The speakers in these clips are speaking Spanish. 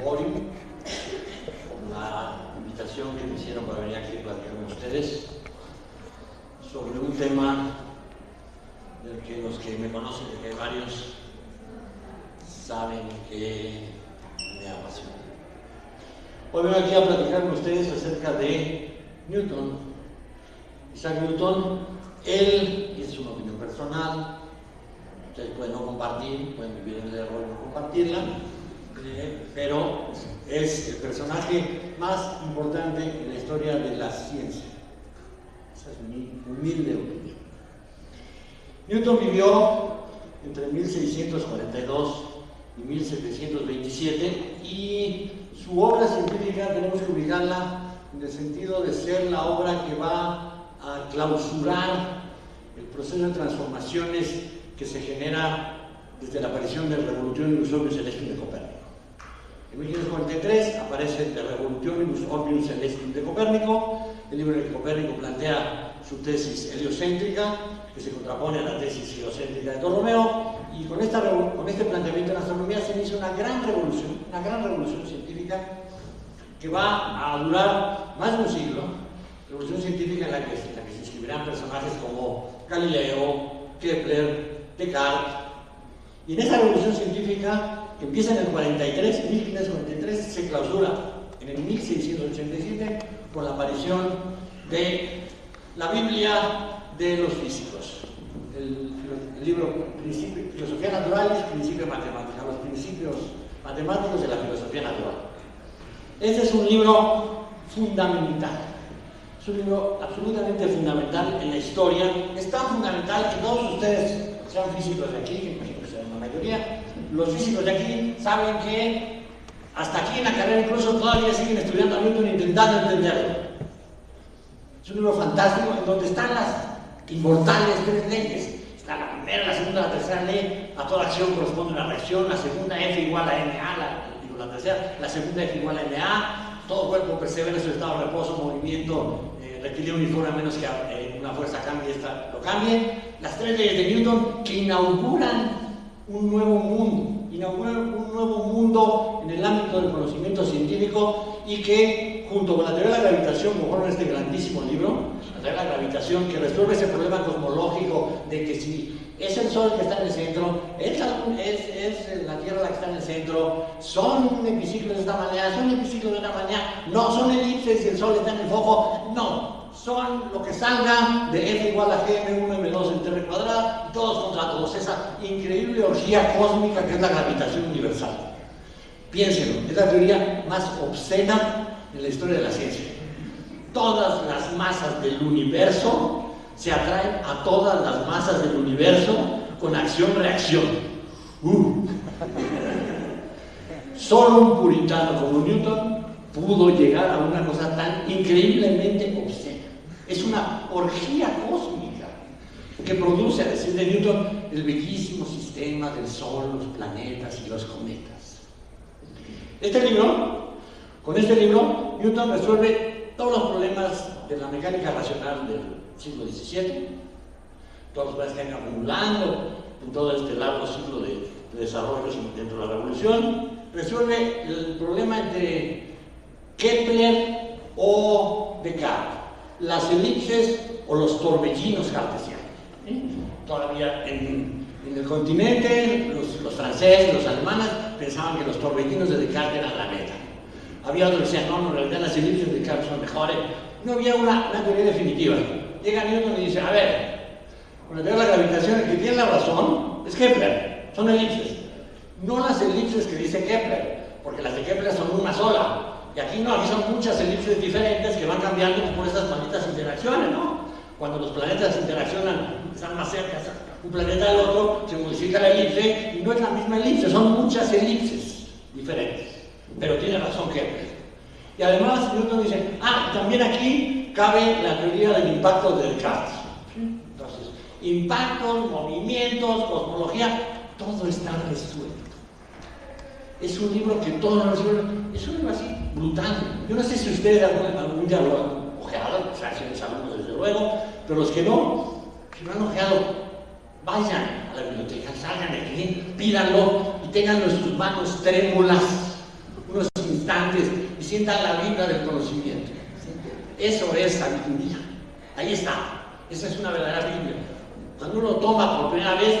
Boring, por la invitación que me hicieron para venir aquí a platicar con ustedes sobre un tema del que los que me conocen, de que varios saben que me apasiona. Hoy vengo aquí a platicar con ustedes acerca de Newton. Isaac Newton, él, y es una opinión personal, ustedes pueden no compartir, pueden vivir en el error de no compartirla, pero es el personaje más importante en la historia de la ciencia. Esa es mi humilde opinión. Newton vivió entre 1642 y 1727 y su obra científica tenemos que ubicarla en el sentido de ser la obra que va a clausurar el proceso de transformaciones que se genera desde la aparición de Revolutionibus Orbius Celestium de Copérnico. En 1543 aparece The Revolutionibus Orbius Celestium de Copérnico, el libro en el que Copérnico plantea su tesis heliocéntrica, que se contrapone a la tesis geocéntrica de Ptolomeo, y con este planteamiento de la astronomía se inicia una gran revolución científica que va a durar más de un siglo, revolución científica en la que se inscribirán personajes como Galileo, Kepler, Descartes, y en esa revolución científica que empieza en el 43, 1543, se clausura en el 1687 con la aparición de la Biblia de los físicos, el libro Filosofía Naturalis, Principios Matemáticos, los principios matemáticos de la filosofía natural. Este es un libro fundamental, es un libro absolutamente fundamental en la historia, es tan fundamental que todos ustedes, sean físicos de aquí, que imagino que sean la mayoría, los físicos de aquí saben que hasta aquí en la carrera incluso todavía siguen estudiando a Newton intentando entenderlo. Es un libro fantástico en donde están las inmortales tres leyes. Está la primera, la segunda, la tercera ley. A toda acción corresponde una reacción. La segunda F igual a MA, la tercera, la segunda F igual a MA. Todo cuerpo persevera en su estado de reposo, movimiento, rectilíneo uniforme, a menos que una fuerza cambie, esta lo cambie. Las tres leyes de Newton que inauguran un nuevo mundo en el ámbito del conocimiento científico y que, junto con la teoría de la gravitación, como forman este grandísimo libro, la teoría de la gravitación, que resuelve ese problema cosmológico de que si es el Sol el que está en el centro, es la Tierra la que está en el centro, son hemiciclos de esta manera, son hemiciclos de otra manera, no, son elipses y el Sol está en el foco, no. Son lo que salga de F igual a Gm1 M2 en T cuadrada, y todos contra todos, esa increíble orgía cósmica que es la gravitación universal. Piénsenlo, es la teoría más obscena en la historia de la ciencia. Todas las masas del universo se atraen a todas las masas del universo con acción-reacción. Solo un puritano como Newton pudo llegar a una cosa tan increíblemente obscena. Es una orgía cósmica que produce, a decir de Newton, el bellísimo sistema del Sol, los planetas y los cometas. Con este libro, Newton resuelve todos los problemas de la mecánica racional del siglo XVII, todos los problemas que han ido acumulando en todo este largo ciclo de desarrollos dentro de la revolución. Resuelve el problema entre Kepler o Descartes, las elipses o los torbellinos cartesianos. Todavía en el continente, los franceses, los alemanes pensaban que los torbellinos de Descartes eran la meta. Había otros que decían, no, en realidad las elipses de Descartes son mejores. No había una teoría definitiva. Llega Newton y dice, a ver, con la teoría de la gravitación, el que tiene la razón es Kepler, son elipses. No las elipses que dice Kepler, porque las de Kepler son una sola. Y aquí no, aquí son muchas elipses diferentes que van cambiando por esas malditas interacciones, ¿no? Cuando los planetas interaccionan, están más cerca un planeta del otro, se modifica la elipse y no es la misma elipse, son muchas elipses diferentes. Pero tiene razón Kepler. Y además Newton dice, también aquí cabe la teoría del impacto de Descartes. Entonces, impactos, movimientos, cosmología, todo está resuelto. Es un libro que todo lo resuelve, es un libro así, brutal. Yo no sé si ustedes algún día lo han ojeado, o sea, si les alumnos desde luego, pero los que no, si lo han ojeado, vayan a la biblioteca, salgan de aquí, pídanlo y ténganlo en sus manos trémulas. instantes y sientan la vibra del conocimiento. Eso es sabiduría. Ahí está. Esa es una verdadera Biblia. Cuando uno toma por primera vez,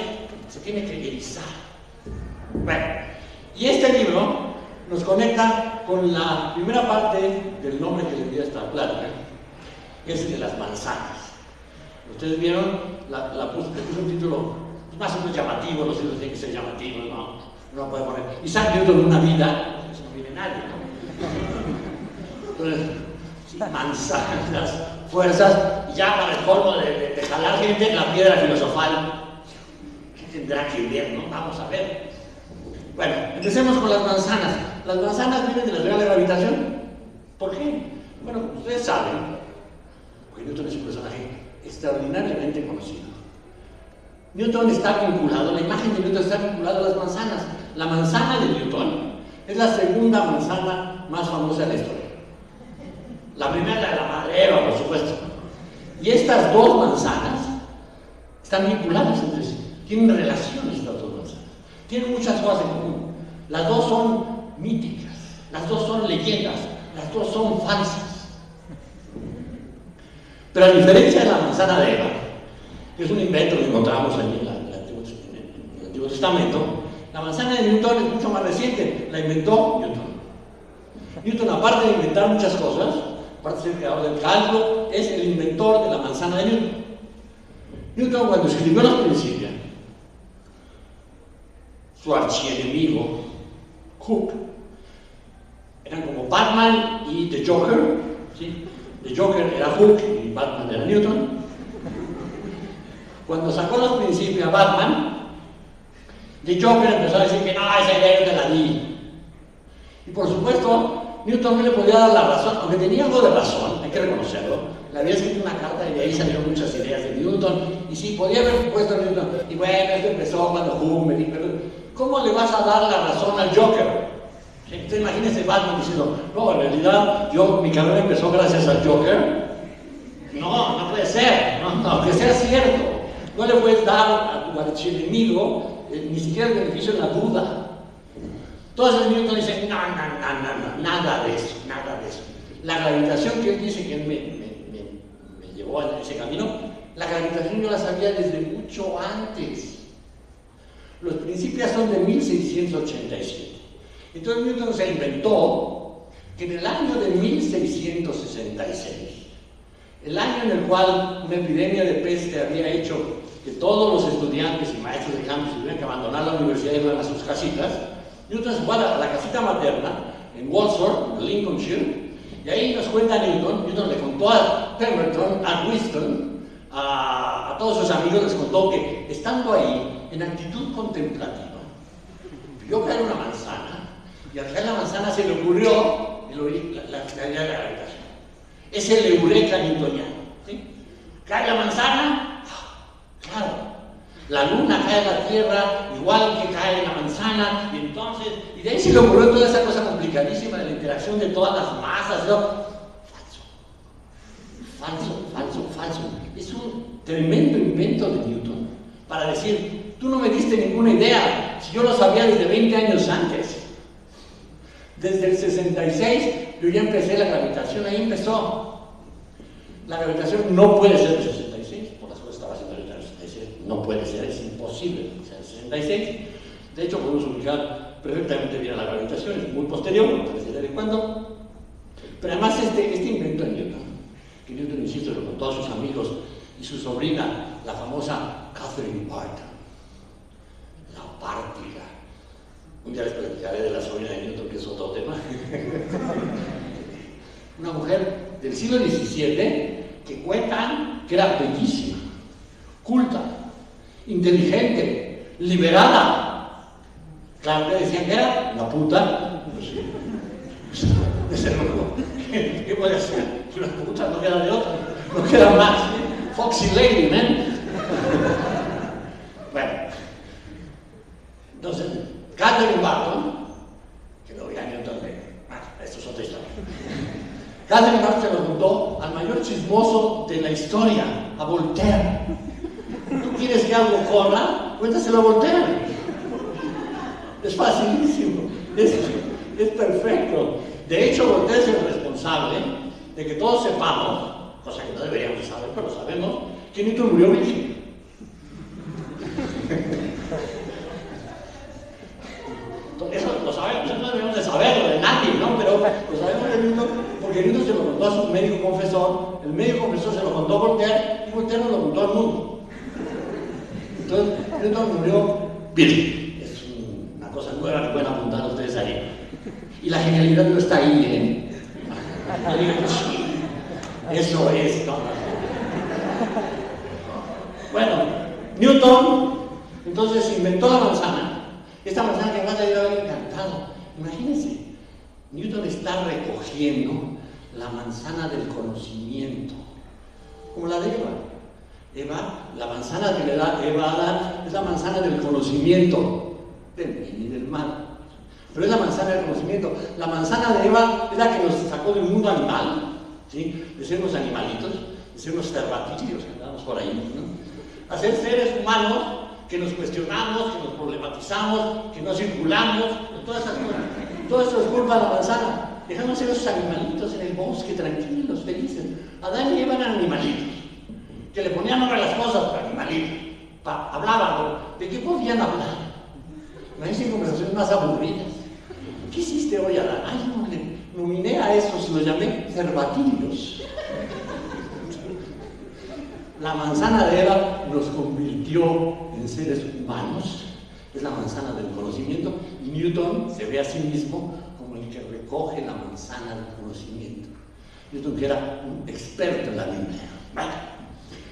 se tiene que erizar. Bueno, y este libro nos conecta con la primera parte del nombre que le di a esta plática, que es el de las manzanas. Ustedes vieron, le puse un título más o menos llamativo, los libros tienen que ser llamativos, no puede poner Isaac Newton una vida, eso no viene nadie, ¿no? Entonces, sí, manzanas, fuerzas, y ya para el colmo de jalar gente, la piedra filosofal. ¿Qué tendrá que ver, no? Vamos a ver. Bueno, empecemos con las manzanas. Las manzanas vienen de la teoría de la gravitación. ¿Por qué? Bueno, como ustedes saben, porque Newton es un personaje extraordinariamente conocido. Newton está vinculado, la imagen de Newton está vinculada a las manzanas. La manzana de Newton es la segunda manzana más famosa de la historia. La primera es la de la madera, por supuesto. Y estas dos manzanas están vinculadas entre sí. Tienen relación estas dos manzanas. Tienen muchas cosas en común. Las dos son míticas, las dos son leyendas, las dos son falsas. Pero a diferencia de la manzana de Eva, que es un invento que encontramos allí en el Antiguo Testamento, la manzana de Newton es mucho más reciente, la inventó Newton. Newton, aparte de inventar muchas cosas, aparte de ser creador del cálculo, es el inventor de la manzana de Newton. Newton, cuando escribió los Principios, su archienemigo, Hooke, eran como Batman y The Joker, ¿sí? The Joker era Hooke y Batman era Newton. Cuando sacó los Principios a Batman, The Joker empezó a decir que no, esa idea yo te la di. Y por supuesto, Newton no le podía dar la razón, aunque tenía algo de razón, hay que reconocerlo. Le había escrito una carta y de ahí salieron muchas ideas de Newton. Y sí, podía haber puesto a Newton. Y bueno, esto empezó cuando Hooke me dijo, ¿cómo le vas a dar la razón al Joker? Entonces imagínense Batman diciendo, no, en realidad mi carrera empezó gracias al Joker. No puede ser, aunque sea cierto. No le puedes dar a tu archienemigo ni siquiera el beneficio de la duda. Entonces Newton dice, no, nada de eso. La gravitación que él dice que él me llevó a ese camino, la gravitación yo la sabía desde mucho antes. Los Principios son de 1687. Entonces Newton se inventó que en el año de 1666, el año en el cual una epidemia de peste había hecho que todos los estudiantes y maestros de campus tuvieran que abandonar la universidad y irse a sus casitas, Newton se fue a la casita materna en Walsall, Lincolnshire, y ahí nos cuenta Newton le contó a Pemberton, a Winston, a todos sus amigos, les contó que estando ahí, en actitud contemplativa, vio caer una manzana, y al caer la manzana se le ocurrió la teoría de la gravitación. Es el eureka newtoniano. ¿Sí? Cae la manzana, claro, la luna cae a la Tierra, igual que cae la manzana, y entonces, y de ahí se le ocurrió toda esa cosa complicadísima de la interacción de todas las masas, ¿no? Falso. Es un tremendo invento de Newton para decir, tú no me diste ninguna idea, si yo lo sabía desde 20 años antes. Desde el 66 yo ya empecé la gravitación, ahí empezó. La gravitación no puede ser del 66, por las cosas que estaba haciendo ahorita en el 66, no puede ser, es imposible que sea del 66. De hecho, podemos ubicar perfectamente bien a la gravitación, es muy posterior, no puede ser de cuándo. Pero además este invento de Newton, que Newton, insisto, lo contó a sus amigos y su sobrina, la famosa Catherine Parton, la Pártica. Un día les platicaré de la sobrina de Newton, que es otro tema. Una mujer del siglo XVII que cuentan que era bellísima, culta, inteligente, liberada. Claro que decían que era una puta. Pues, desde luego, ¿qué puede ser? Una puta, no queda de otra, no queda más. Foxy lady, ¿eh? Bueno, entonces, Catherine Parton, que lo veía Newton esto es otra historia. Catherine Parton se lo contó al mayor chismoso de la historia, a Voltaire. ¿Tú quieres que algo corra? Cuéntaselo a Voltaire. Es facilísimo, es perfecto. De hecho, Voltaire es el responsable de que todos sepamos, cosa que no deberíamos saber, pero sabemos, que Newton murió virgen. Eso lo sabemos, eso no debemos de saberlo de nadie, ¿no? Pero lo sabemos de Newton porque Newton se lo contó a su médico confesor, el médico confesor se lo contó a Voltaire y Voltaire nos lo contó al mundo. Entonces, Newton murió virgen. Es una cosa nueva que pueden apuntar ustedes ahí. Y la genialidad no está ahí, ¿eh? Yo digo, sí, eso es. No. Bueno, Newton entonces inventó la manzana. Esta manzana que además le debe haber encantado. Imagínense, Newton está recogiendo la manzana del conocimiento, como la de Eva. Eva, la manzana que le da Eva a Adán es la manzana del conocimiento del bien y del mal. Pero es la manzana del conocimiento. La manzana de Eva es la que nos sacó del mundo animal, ¿sí? De ser unos animalitos, de ser unos cervatillos que andamos por ahí, ¿no? A ser seres humanos que nos cuestionamos, que nos problematizamos, que no circulamos, todas esas cosas. Todo eso es culpa de la manzana. Dejamos ser esos animalitos en el bosque, tranquilos, felices. Adán y Eva eran animalitos, que le ponían nombre a las cosas, pero animalitos. Hablaban, ¿de qué podían hablar? Imagínense conversaciones más aburridas. ¿Qué hiciste hoy, Adán? Ay, no, le nominé a esos y los llamé cervatillos. La manzana de Eva nos convirtió en seres humanos, es la manzana del conocimiento, y Newton se ve a sí mismo como el que recoge la manzana del conocimiento. Newton, que era un experto en la Biblia. ¿Vale?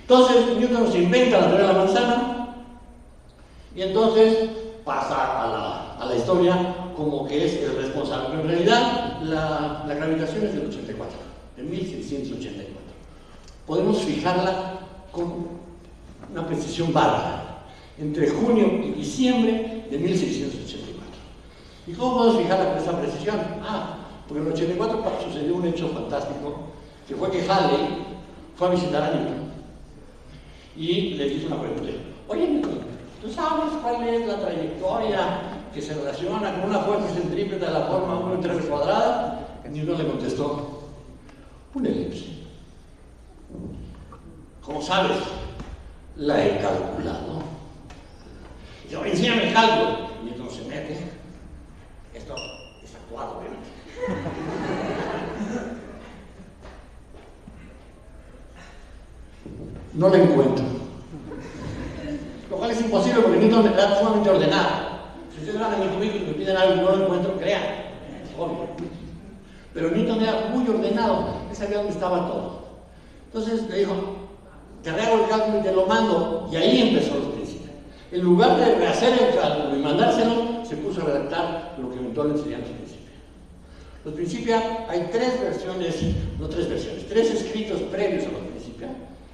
Entonces, Newton se inventa la teoría de la manzana, y entonces pasa a la historia como que es el responsable. Pero en realidad, la gravitación es del 84, de 1684. Podemos fijarla con una precisión bárbara, entre junio y diciembre de 1684. ¿Y cómo podemos fijarla con esa precisión? Porque en el 84 sucedió un hecho fantástico, que fue que Halley fue a visitar a Newton y le hizo una pregunta. Oye, Newton, ¿tú sabes cuál es la trayectoria que se relaciona con una fuerza centrípeta de la forma 1 en 3 cuadrada? Newton le contestó, una elipse. ¿Cómo sabes? La he calculado. Yo, enséñame el cálculo. Y entonces se mete. Esto es actuado, obviamente. No la encuentro. Lo cual es imposible porque Newton era sumamente ordenado. Si ustedes van a mi cubículo y me piden algo y no lo encuentro, crean. Es obvio. Pero Newton era muy ordenado. Él sabía dónde estaba todo. Entonces le dijo, te hago el cálculo y te lo mando, y ahí empezó los principios. En lugar de rehacer el cálculo y mandárselo, se puso a redactar lo que eventualmente serían los principios. Los principios, hay tres escritos previos a los principios,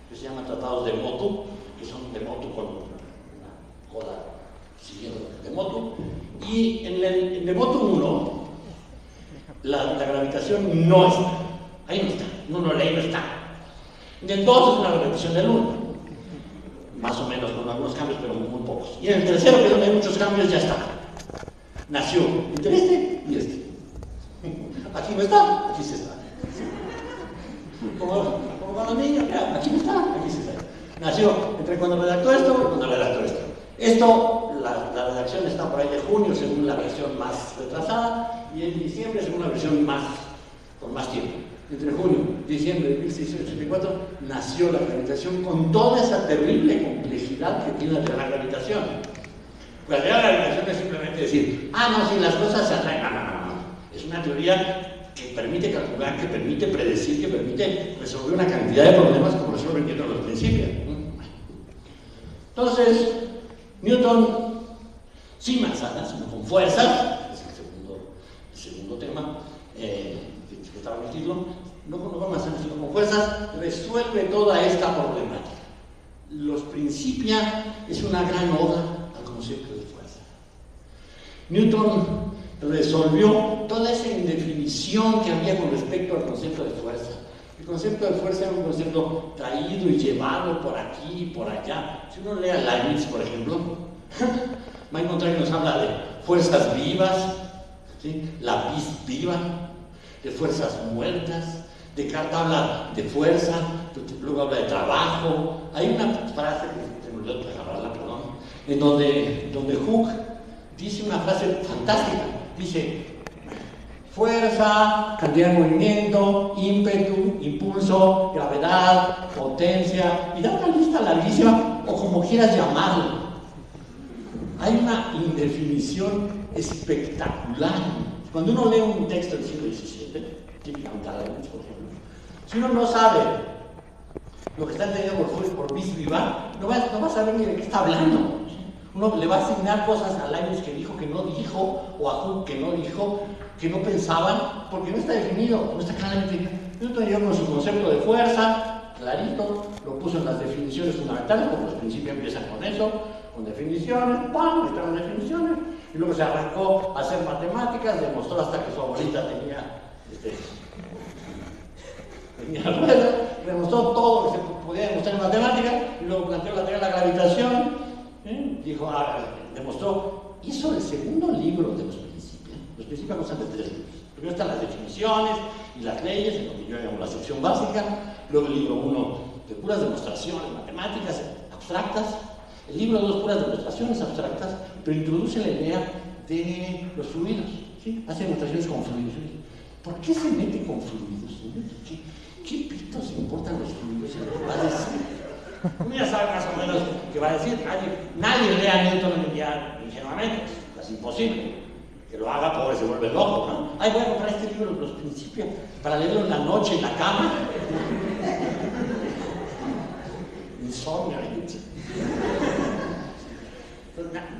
que se llaman tratados de motu, que son de motu con una coda siguiendo de motu, y en el de motu 1, la gravitación no está, ahí no está, ahí no está. En el 2 es una repetición del 1, más o menos con algunos cambios, pero muy pocos. Y en el tercero, que es donde hay muchos cambios, ya está. Nació entre este y este. Aquí no está, aquí sí está. Como con los niños, mira, aquí no está, aquí sí está. Nació entre cuando redactó esto y cuando redactó esto. Esto, la redacción está por ahí de junio, según la versión más retrasada, y en diciembre, según la versión con más tiempo. Entre junio y diciembre de 1684 nació la gravitación con toda esa terrible complejidad que tiene la teoría de la gravitación. Pues la teoría de la gravitación es simplemente decir, si las cosas se atraen. No. Es una teoría que permite calcular, que permite predecir, que permite resolver una cantidad de problemas como resuelven Newton los principios. Entonces, Newton, sin manzanas, sino con fuerzas, es el segundo tema, que estaba en el título, no con manzanas, sino con fuerzas, resuelve toda esta problemática. Los Principia es una gran oda al concepto de fuerza. Newton resolvió toda esa indefinición que había con respecto al concepto de fuerza. El concepto de fuerza era un concepto traído y llevado por aquí y por allá. Si uno lee a Leibniz, por ejemplo, va a encontrar que nos habla de fuerzas vivas, ¿sí? La vis viva. de fuerzas muertas. Descartes habla de fuerza, luego habla de trabajo. Hay una frase, que se me olvidó agarrarla, perdón, en donde Hooke dice una frase fantástica. Dice: fuerza, cantidad de movimiento, ímpetu, impulso, gravedad, potencia, y da una lista larguísima, o como quieras llamarlo. Hay una indefinición espectacular. Cuando uno lee un texto del siglo XVII, típicamente a la luz, por ejemplo, si uno no sabe lo que está entendido por vis viva, no va a saber ni de qué está hablando. Uno le va a asignar cosas a Leibniz que dijo, que no dijo, o a Hooke que no dijo, que no pensaban, porque no está definido, no está claramente definido. Newton llegó con su concepto de fuerza, clarito, lo puso en las definiciones fundamentales, porque los principios empiezan con eso, con definiciones, ¡pam!, están las definiciones, y luego se arrancó a hacer matemáticas, demostró hasta que su abuelita tenía ruedas, demostró todo lo que se podía demostrar en matemáticas, y luego planteó la teoría de la gravitación, dijo, demostró, hizo el segundo libro de los principios. Los principios constan de 3 libros. Primero están las definiciones y las leyes, en lo que yo llamo la sección básica, luego el libro 1 de puras demostraciones matemáticas abstractas, el libro 2 puras demostraciones abstractas, pero introduce la idea de los fluidos, ¿sí? Hace demostraciones con fluidos. ¿Por qué se mete con fluidos? ¿Qué pitos importan los fluidos? Va a decir. Uno ya sabe más o menos qué va a decir. Nadie lee a Newton ingenuamente, es imposible. Que lo haga, pobre, se vuelve loco, ¿no? Ay, voy a comprar este libro de los principios para leerlo en la noche, en la cama. Insomnio,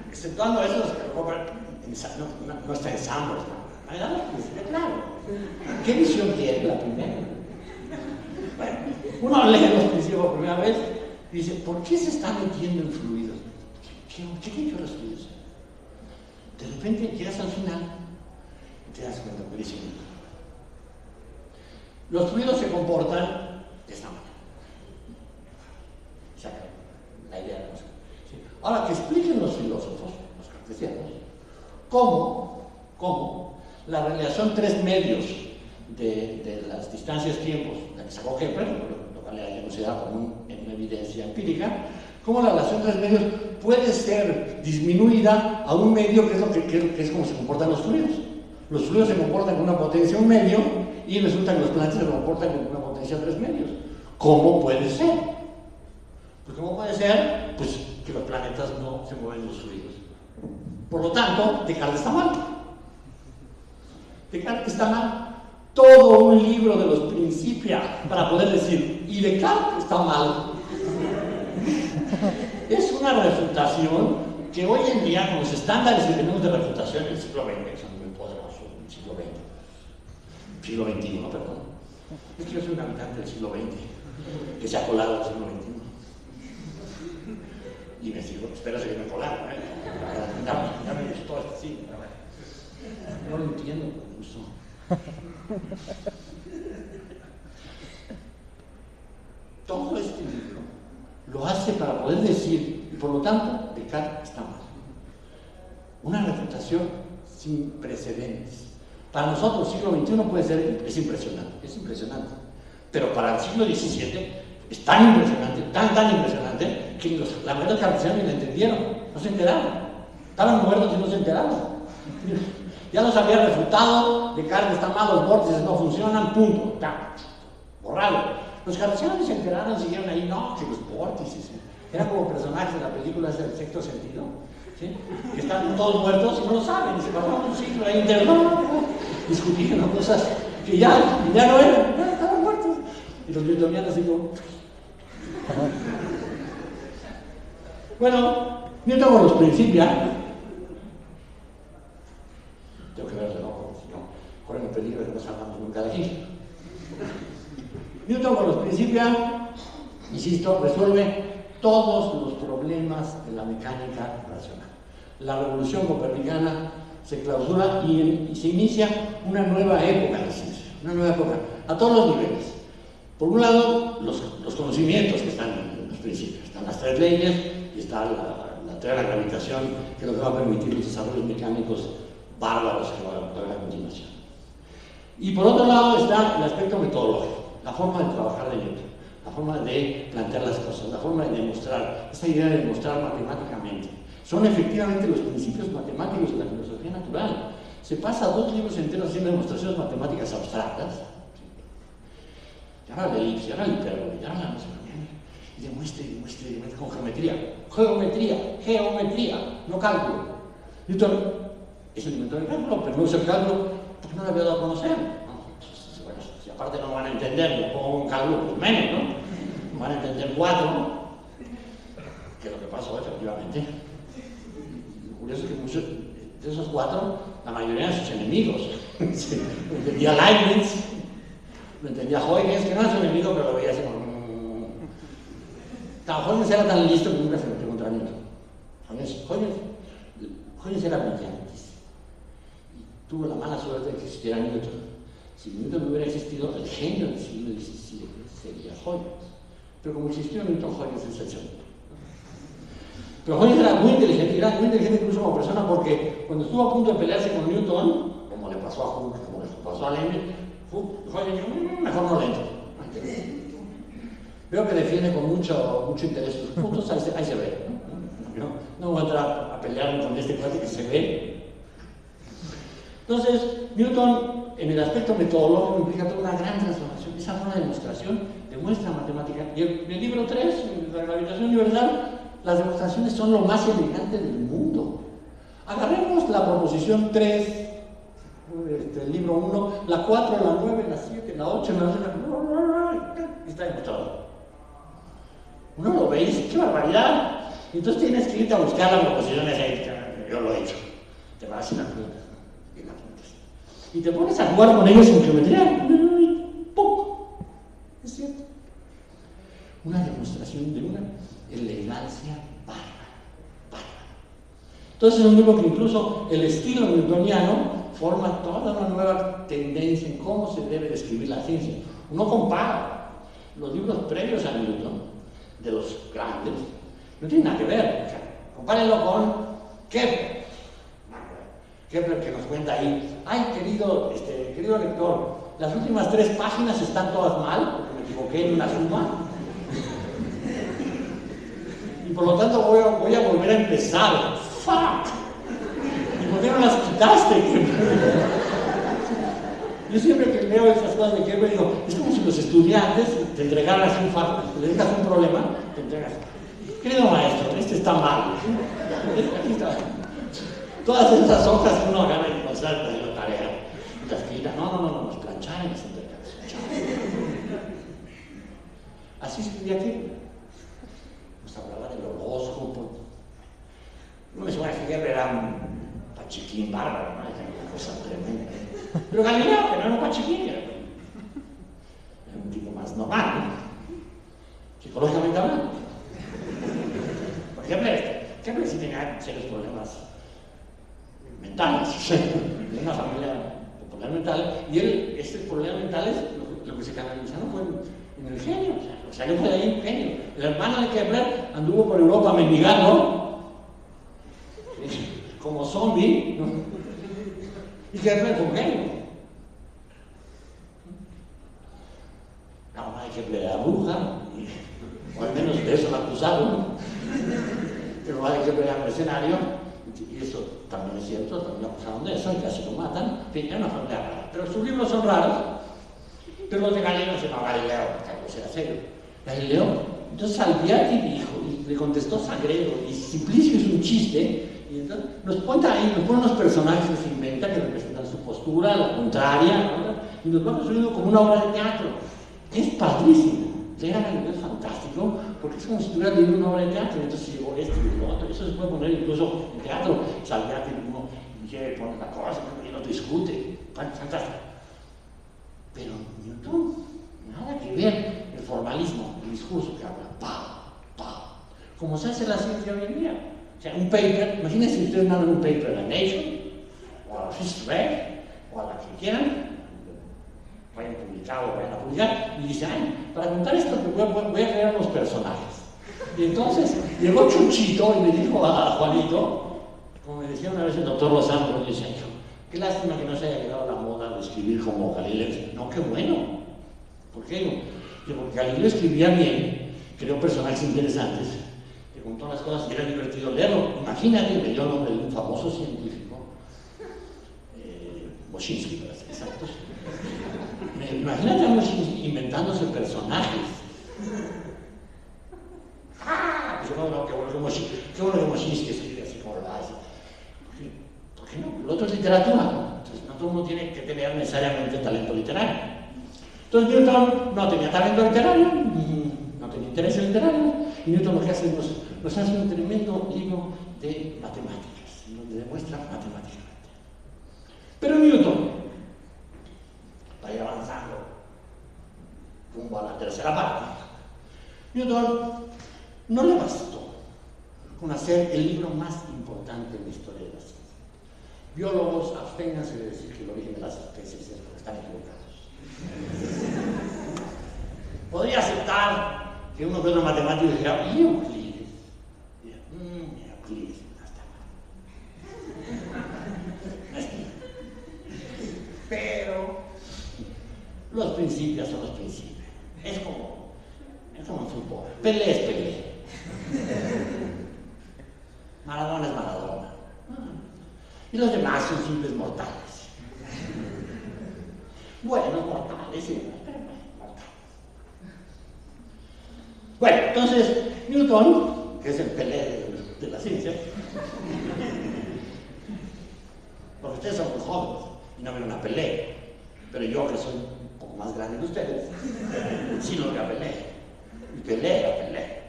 exceptuando eso, no está en Sambors, ¿no? Claro. ¿Qué visión quiere la primera? Bueno, uno lee los principios por primera vez y dice, ¿por qué se está metiendo en fluidos? ¿Qué quieren los fluidos? De repente llegas al final y te das cuenta que dice, los fluidos se comportan de esta manera. Se acabó la idea de la cosa. ¿Sí? Ahora, que expliquen los filósofos, los cartesianos, cómo la relación 3 medios de las distancias-tiempos, la que sacó Kepler, lo cual ya considerado como una evidencia empírica, cómo la relación 3 medios puede ser disminuida a un medio que es como se comportan los fluidos. Los fluidos se comportan con una potencia 1 medio y resulta que los planetas se comportan con una potencia 3 medios. ¿Cómo puede ser? Pues ¿cómo puede ser? Pues que los planetas no se mueven los fluidos. Por lo tanto, Descartes está mal. Descartes está mal. Todo un libro de los Principia para poder decir, y Descartes está mal. Es una refutación que hoy en día, con los estándares que tenemos de refutación en el siglo XX, que son muy poderosos, el siglo XXI, perdón. Es que yo soy un habitante del siglo XX, que se ha colado al siglo XXI. Y me digo, espérate que me colaron, ya me gustó este siglo. No lo entiendo, pero me gustó. Todo este libro lo hace para poder decir, y por lo tanto, Descartes está mal. Una refutación sin precedentes. Para nosotros, siglo XXI puede ser, es impresionante. Pero para el siglo XVII es tan impresionante, tan impresionante, que la mayoría de los cartesianos ni la entendieron, no se enteraron. Estaban muertos y no se enteraron. Ya los había refutado, Descartes está mal, los vórtices no funcionan, punto, ya, borrado. Los cartesianos se enteraron, siguieron ahí, no, que los vórtices, eran como personajes de la película del sexto sentido, ¿sí? Que están todos muertos y no lo saben, y se pasaron un siglo ahí interno, discutiendo cosas que ya no eran, ya estaban muertos. Y los newtonianos digo, bueno, Newton con los Principia, tengo que verlo, ¿no? Si no, corren el peligro de que no salgamos nunca de aquí. Newton con los Principia, insisto, resuelve todos los problemas de la mecánica racional. La revolución copernicana se clausura y se inicia una nueva época de la ciencia, una nueva época, a todos los niveles. Por un lado, los conocimientos que están en los principios, están las 3 leyes y está la teoría de la gravitación, que es lo que va a permitir los desarrollos mecánicos bárbaros que va a haber a continuación. Y por otro lado está el aspecto metodológico, la forma de trabajar de Newton, la forma de plantear las cosas, la forma de demostrar, esta idea de demostrar matemáticamente. Son efectivamente los principios matemáticos de la filosofía natural. Se pasa 2 libros enteros haciendo demostraciones matemáticas abstractas, y ahora la elipse, y ahora el hipérbole, y ahora la no sé qué, y demuestre con geometría, no cálculo. Newton es el inventor del cálculo, pero no es el cálculo porque no lo había dado a conocer. No, bueno, si aparte no van a entender, lo pongo un cálculo, pues menos, ¿no? No van a entender 4, ¿no? Que es lo que pasó efectivamente. Lo curioso es que muchos de esos 4, la mayoría eran sus enemigos. Lo entendía Leibniz, lo entendía Huygens, que no era su enemigo, pero lo veía así como... Huygens era tan listo que nunca se metió contra Newton. Huygens era brillante. Tuvo la mala suerte de que existiera Newton. Si Newton no hubiera existido, el genio del siglo XVII sería Huygens. Pero como existió Newton, Huygens es el segundo. Pero Huygens era muy inteligente incluso como persona, porque cuando estuvo a punto de pelearse con Newton, como le pasó a Hooke, como le pasó a Leibniz, Huygens dijo, mejor no le entro. Veo que defiende con mucho interés sus puntos, ahí se ve. No voy a entrar a pelearme con este cuate que se ve. Entonces, Newton, en el aspecto metodológico, implica toda una gran transformación. Esa forma de demostración demuestra matemática. Y en el libro 3, la gravitación universal, las demostraciones son lo más elegante del mundo. Agarremos la proposición 3, el libro 1, la 4, la 9, la 7, la 8, la 9, y está demostrado. Uno lo ve y dice, ¡qué barbaridad! Y entonces tienes que irte a buscar las proposiciones ahí. Yo lo he hecho. Te vas y las apuntas. Y te pones a jugar con ellos en geometría. ¡Pum! Es cierto. Una demostración de una elegancia bárbara. Entonces es un libro que incluso el estilo newtoniano forma toda una nueva tendencia en cómo se debe describir la ciencia. Uno compara los libros previos a Newton, de los grandes, no tienen nada que ver. Compárenlo con Kepler. Kepler que nos cuenta ahí, ay, querido lector, las últimas 3 páginas están todas mal, porque me equivoqué en una suma. Y por lo tanto voy a volver a empezar. ¡Fuck! ¿Y por qué no las quitaste, Kepler? Yo siempre que leo esas cosas de Kepler digo, es como si los estudiantes te entregaran así un fajo, le dejas un problema, te entregas. Querido maestro, este está mal. Aquí está. Todas estas hojas que uno agarra y consalta de la tarea, y las quita. No, nos planchar y las entregas. Así se escribía aquí. Nos hablaba del horóscopo. No me suena que Kepler era un pachiquín bárbaro, ¿no? Era una cosa tremenda. Pero Galileo, que no era un pachiquín, era un tipo más normal, ¿no? Psicológicamente hablando. Por ejemplo, Kepler sí tenía serios problemas mentales, de una familia de problemas mentales, y este problema mental es lo que se canalizaron fue en el genio, o sea, salió de ahí un genio. El hermano de Kepler anduvo por Europa mendigando, como zombie, ¿no? Y Kepler fue un genio. La mamá de Kepler era bruja, o al menos de eso la acusaron, pero la mamá de Kepler era mercenario, y eso también es cierto, también lo acusaron de eso, y casi lo matan. En fin, era una familia rara. Pero sus libros son raros, pero los de Galileo se llama Galileo, que sea serio. Galileo, entonces Salviati dijo, y le contestó Sagredo, y Simplicio hizo un chiste, y entonces nos cuenta ahí, nos pone unos personajes que se inventa que representan su postura, la contraria, ¿no? Y nos va construyendo como una obra de teatro. Es padrísimo. Leer a Galileo es fantástico, porque es como si estuviera leyendo una obra de teatro, entonces llegó esto y lo otro, eso se puede poner incluso en teatro. Salviati uno pone la cosa y no discute, fantástico. Pero Newton, nada que ver, el formalismo, el discurso que habla, como se hace la ciencia hoy en día. O sea, un paper, imagínense ustedes mandan un paper a Nature, o a History, o a la que quieran, vayan a publicar, y dice, ay, para contar esto voy a crear unos personajes. Y entonces llegó Chuchito y le dijo a Juanito, como me decía una vez el doctor Lozano, le decía, qué lástima que no se haya quedado la moda de escribir como Galileo. No, qué bueno. ¿Por qué? Porque Galileo escribía bien, creó personajes interesantes, que con todas las cosas y era divertido leerlo. Imagínate, me dio el nombre de un famoso científico, Moshinsky, para ser exactos. Imagínate a Moshinsky inventándose personajes. Pues no, qué bueno que Moshinsky escribe así como lo hace. ¿Por qué no? Lo otro es literatura, ¿no? Entonces no todo el mundo tiene que tener necesariamente talento literario. Entonces Newton no tenía talento literario, no tenía interés literario, y Newton lo que hace es nos hace un tremendo libro de matemáticas, donde demuestra matemáticamente. Pero Newton va a ir avanzando rumbo a la tercera parte. Newton no le bastó con hacer el libro más importante en la historia de la ciencia. Biólogos, absténganse de decir que el origen de las especies es porque están equivocados. Podría aceptar que uno ve una matemática y dijera, ¿y Euclides? Euclides no está mal. Pero los principios son los principios. Es como en fútbol. Pelé es Pelé. Maradona es Maradona. Y los demás son simples mortales. Bueno, mortales, sí, pero mortales. Bueno, entonces, Newton, que es el Pelé de la ciencia, porque ustedes son muy jóvenes y no ven a Pelé, pero yo, que soy un poco más grande que ustedes, sí lo vi a Pelé. Y Pelé era Pelé.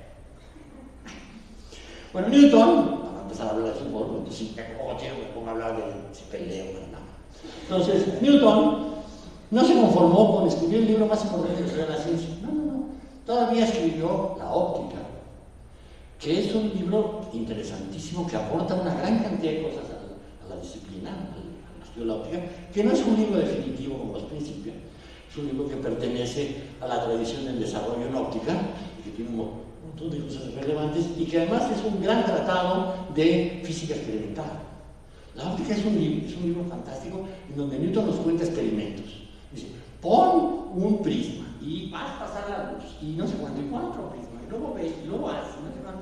Bueno, Newton, para empezar a hablar de fútbol, porque si me pongo a hablar de si Pelé o no. Entonces, Newton no se conformó con escribir el libro más importante de la historia de la ciencia. No. Todavía escribió La óptica, que es un libro interesantísimo que aporta una gran cantidad de cosas a la disciplina, al estudio de la óptica, que no es un libro definitivo como los principios, es un libro que pertenece a la tradición del desarrollo en óptica y que tiene un montón de cosas relevantes y que además es un gran tratado de física experimental. La óptica es un libro fantástico en donde Newton nos cuenta experimentos. Dice, pon un prisma y vas a pasar la luz y no sé cuánto, y pon otro prisma, y luego ves, y luego haces, no sé cuánto.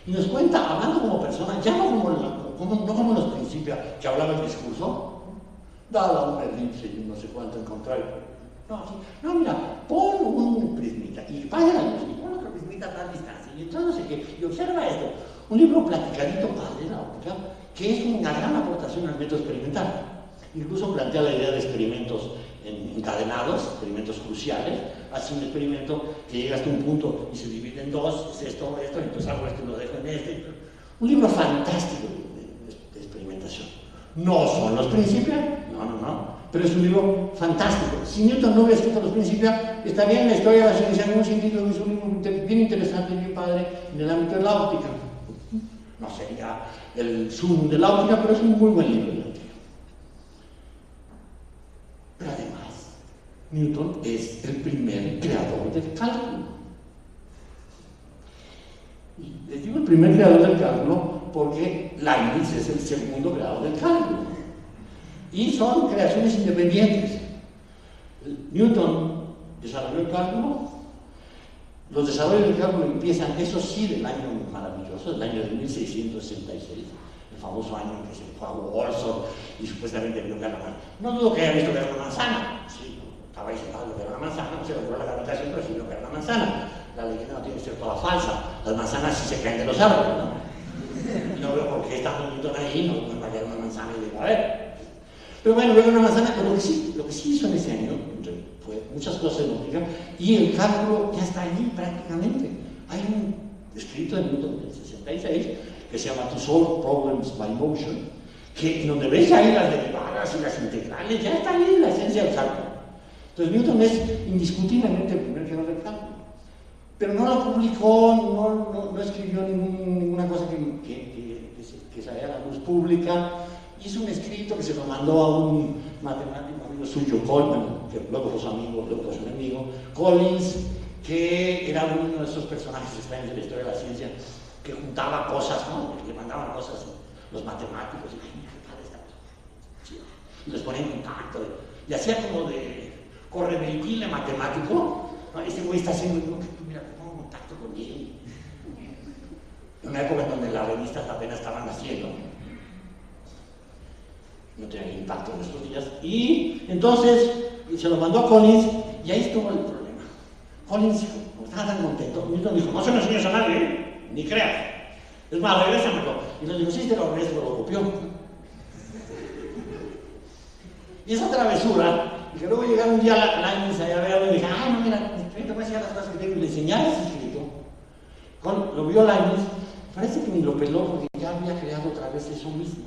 Y nos cuenta, hablando como persona, ya no como los principios que hablaba el discurso, dada una elipse y no sé cuánto encontrar. No, mira, pon un prismita y vaya la luz y pon otro prismita a tal distancia y entonces no sé qué, y observa esto. Un libro platicadito padre, la óptica, que es una gran aportación al método experimental. Incluso plantea la idea de experimentos encadenados, experimentos cruciales. Hace un experimento que llega hasta un punto y se divide en dos, es esto, entonces hago esto y lo dejo en este. Un libro fantástico de experimentación. No son los principios, no, pero es un libro fantástico. Si Newton no hubiera escrito los principios, está bien la historia de la ciencia en un sentido, es un libro bien interesante y bien padre en el ámbito de la óptica. No sería el zoom de la óptica, pero es un muy buen libro. Pero además, Newton es el primer creador del cálculo. Y les digo el primer creador del cálculo porque Leibniz es el segundo creador del cálculo. Y son creaciones independientes. Newton desarrolló el cálculo. Los desarrollos del cálculo empiezan, eso sí, del año maravilloso, del año de 1666, el famoso año en que se fue a Wolfson y supuestamente vio que era la manzana. No dudo que haya visto que era una manzana. Sí, estaba ahí sentado que era una manzana, no se logró la gravitación, pero sí vio que era una manzana. La leyenda no tiene que ser toda falsa. Las manzanas sí se caen de los árboles, ¿no? Y no veo por qué estando Newton ahí, no va a caer una manzana y digo, a ver. Pero bueno, veo una manzana, pero lo que sí hizo en ese año fue muchas cosas en óptica y el cálculo ya está allí prácticamente. Hay un escrito de Newton del 66 que se llama To Solve Problems by Motion, que en donde ves ahí las derivadas y las integrales, ya está ahí la esencia del cálculo. Entonces Newton es indiscutiblemente el primer creador del cálculo. Pero no lo publicó, no escribió ninguna cosa que saliera a la luz pública. Hizo un escrito que se lo mandó a un matemático amigo suyo, Coleman, que luego fue su amigo, luego fue su enemigo, Collins, que era uno de esos personajes extraños de la historia de la ciencia, que juntaba cosas, ¿no? Que mandaban cosas los matemáticos, y mira qué padre esta cosa. Sí. Y los ponía en contacto. y hacía como de correveidile matemático. ¿No? Este güey está haciendo, no, que tú mira, pongo contacto con él. En una época en donde las revistas apenas estaban haciendo, no tenían el impacto en estos días, y entonces se lo mandó a Collins, y ahí estuvo el problema. Collins, como estaba tan contento, Newton dijo, no se lo enseñes a nadie, ni creas. Es más, regrésamelo. Y le digo, sí, te lo regreso, lo copió. Y esa travesura, y que luego llegaron un día a Leibniz allá a verlo y dije, ay, no, mira, te voy a enseñar las cosas que tengo, y le enseñaba ese escrito. Lo vio Leibniz, parece que ni lo peló porque ya había creado otra vez eso mismo.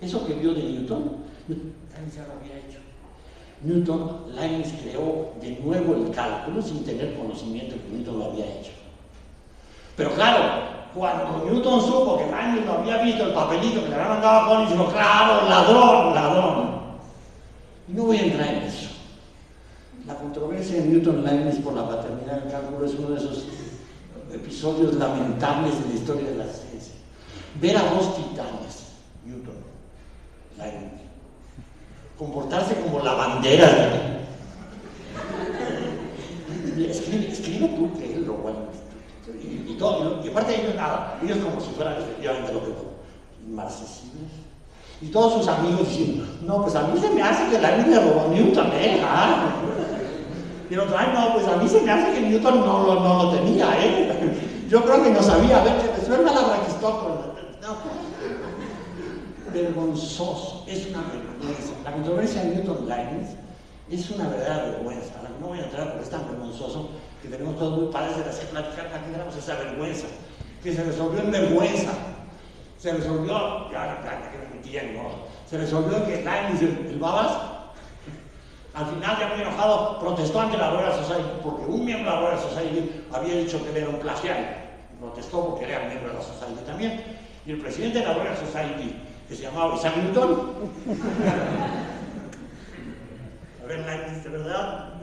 Eso que vio de Newton, Leibniz ya lo había hecho. Leibniz creó de nuevo el cálculo sin tener conocimiento que Newton lo había hecho. Pero claro, cuando Newton supo que Leibniz lo había visto, el papelito que le había mandado a Collins, dijo, claro, ladrón. Y no voy a entrar en eso. La controversia de Newton-Leibniz por la paternidad del cálculo es uno de esos episodios lamentables de la historia de la ciencia. Ver a dos titanes, Newton, Leibniz, comportarse como lavanderas. Escribe tú que él lo bueno. Y aparte de ellos nada, ellos como si fueran efectivamente lo que marxistas. Y todos sus amigos diciendo, no, pues a mí se me hace que Leibniz le robó a Newton, Y el otro, ay, no, pues a mí se me hace que Newton no lo tenía, Yo creo que no sabía, a ver, que resuelva la Braquistópolis. No. Vergonzoso, es una vergüenza. La controversia de Newton-Leibniz es una verdadera vergüenza. No voy a entrar porque es tan vergonzoso que tenemos todos muy padres de hacer platicar para que tengamos esa vergüenza, que se resolvió en vergüenza. Se resolvió, ya que me metían, ¿no? Se resolvió que Leibniz, el babas, al final, ya muy enojado, protestó ante la Royal Society, porque un miembro de la Royal Society había dicho que él era un plagiario. Protestó porque era miembro de la Society también. Y el presidente de la Royal Society, que se llamaba Isaac Newton, a ver, Leibniz, ¿de verdad?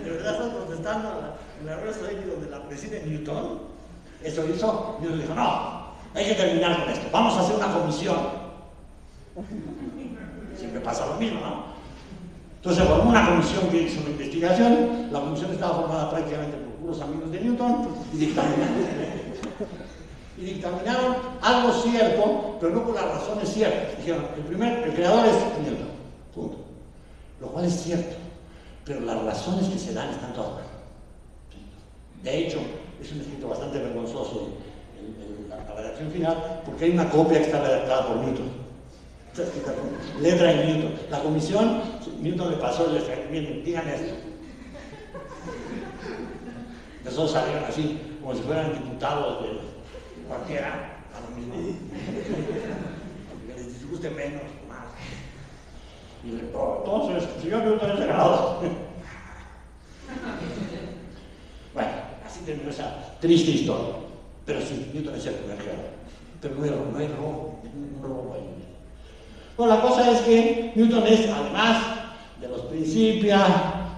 ¿De verdad estás protestando en la Royal Society donde la preside Newton? Eso hizo, Newton dijo, no, hay que terminar con esto, vamos a hacer una comisión. Siempre pasa lo mismo, ¿no? Entonces se formó una comisión que hizo una investigación, la comisión estaba formada prácticamente por puros amigos de Newton, y dictaminaron algo cierto, pero no por las razones ciertas. Dijeron, el creador es Newton, punto. Lo cual es cierto, pero las razones que se dan están todas mal. De hecho, es un escrito bastante vergonzoso la redacción final, porque hay una copia que está redactada por Newton. Está escrita con letra en Newton. La comisión, Newton le pasó el miren, digan esto. Esos salieron así, como si fueran diputados de cualquiera, a lo mismo. Que les disguste menos, más. Y le entonces, el señor Newton es ganador. Bueno, así terminó esa triste historia. Pero sí, Newton es el primer creador. Pero no hay robo ahí. Bueno, la cosa es que Newton es, además de los principios,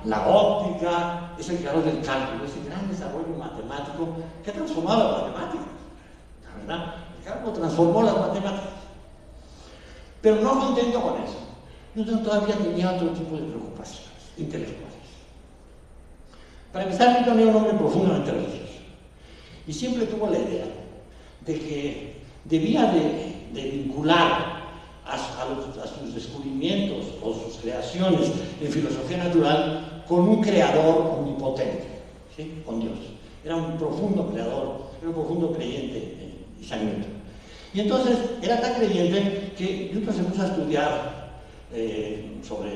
la óptica, es el creador del cálculo, ese gran desarrollo matemático que ha transformado las matemáticas. La verdad, el cálculo transformó las matemáticas. Pero no contento con eso, Newton todavía tenía otro tipo de preocupaciones intelectuales. Para empezar, Newton era un hombre profundamente religioso y siempre tuvo la idea de que debía de vincular a sus descubrimientos o sus creaciones en filosofía natural con un creador omnipotente, ¿sí? Con Dios. Era un profundo creador, era un profundo creyente en Isaac Newton. Y entonces era tan creyente que Newton se puso a estudiar sobre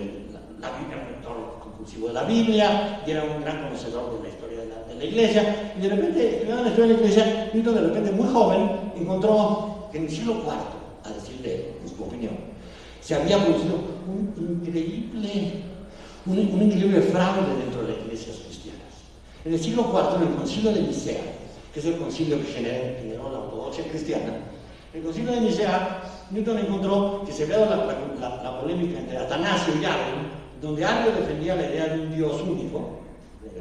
la Biblia, un lector compulsivo de la Biblia, y era un gran conocedor de la historia de la Iglesia, y de repente, estudiando la historia de la Iglesia, Newton de repente, muy joven, encontró que en el siglo IV, a decir de él, en su opinión, se había producido un increíble fraude dentro de las iglesias cristianas. En el siglo IV, en el concilio de Nicea, que es el concilio que generó la ortodoxia cristiana, en el concilio de Nicea, Newton encontró que se había dado la polémica entre Atanasio y Arrio, donde Arrio defendía la idea de un Dios único,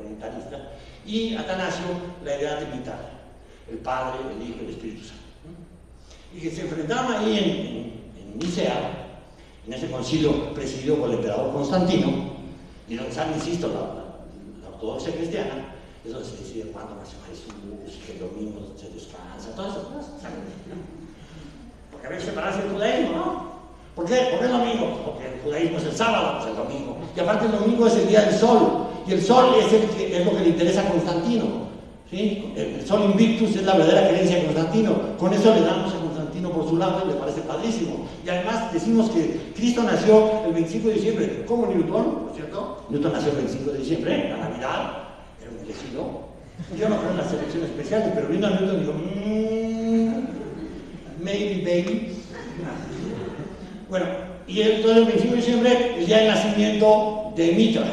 unitarista, y Atanasio la idea trinitaria, el Padre, el Hijo y el Espíritu Santo. Y que se enfrentaron ahí en Nicea, en ese concilio presidido por el emperador Constantino, y donde sale, insisto, la ortodoxia cristiana, es donde se decide cuándo nació Jesús, que el domingo se descansa, todas esas cosas salen de aquí, ¿no? Porque había que separarse del judaísmo, ¿no? ¿Por qué? ¿Por qué el domingo? Porque el judaísmo es el sábado, pues el domingo. Y aparte el domingo es el día del sol, y el sol es lo que le interesa a Constantino. ¿Sí? El sol invictus es la verdadera creencia de Constantino. Con eso le damos a Constantino por su lado y le parece padrísimo. Y además decimos que Cristo nació el 25 de diciembre, como Newton, ¿por cierto? Newton nació el 25 de diciembre, la Navidad, era un elegido. Yo no creo en las elecciones especiales, pero viendo a Newton digo, maybe baby. Bueno, y entonces el 25 de diciembre, el día del nacimiento de Mitra.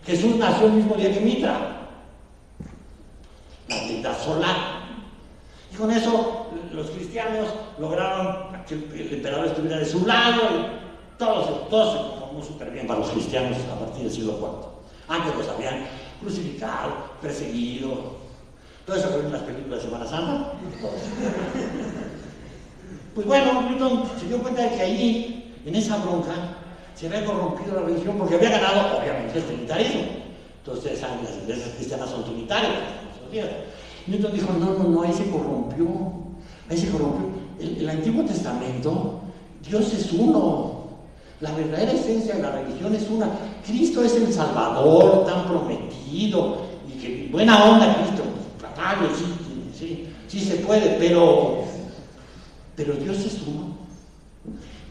Jesús nació el mismo día que Mitra, la deidad solar. Y con eso los cristianos lograron que el emperador estuviera de su lado y todo se conformó súper bien para los cristianos a partir del siglo IV. Antes los habían crucificado, perseguido. Todo eso fue en las películas de Semana Santa. Pues bueno, Newton se dio cuenta de que allí, en esa bronca, se había corrompido la religión porque había ganado, obviamente, el trinitarismo. Entonces, ustedes saben, las iglesias cristianas son trinitarias. Newton dijo, no, ahí se corrompió. El Antiguo Testamento, Dios es uno. La verdadera esencia de la religión es una. Cristo es el Salvador tan prometido. Y que buena onda Cristo. Papá, sí se puede, pero Dios es uno.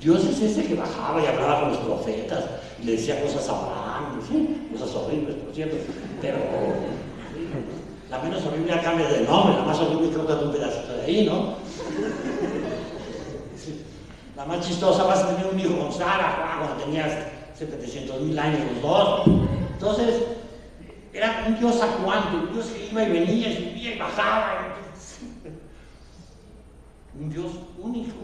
Dios es ese que bajaba y hablaba con los profetas y le decía cosas a Abraham, ¿sí? Cosas horribles, por cierto, pero la menos horrible cambia de nombre, la más horrible es que botas un pedacito de ahí, ¿no? Sí. La más chistosa, vas a tener un hijo con Sara, cuando tenías 700,000 años los dos. Entonces, era un Dios actuante, un Dios que iba y venía, subía y bajaba. Un Dios único.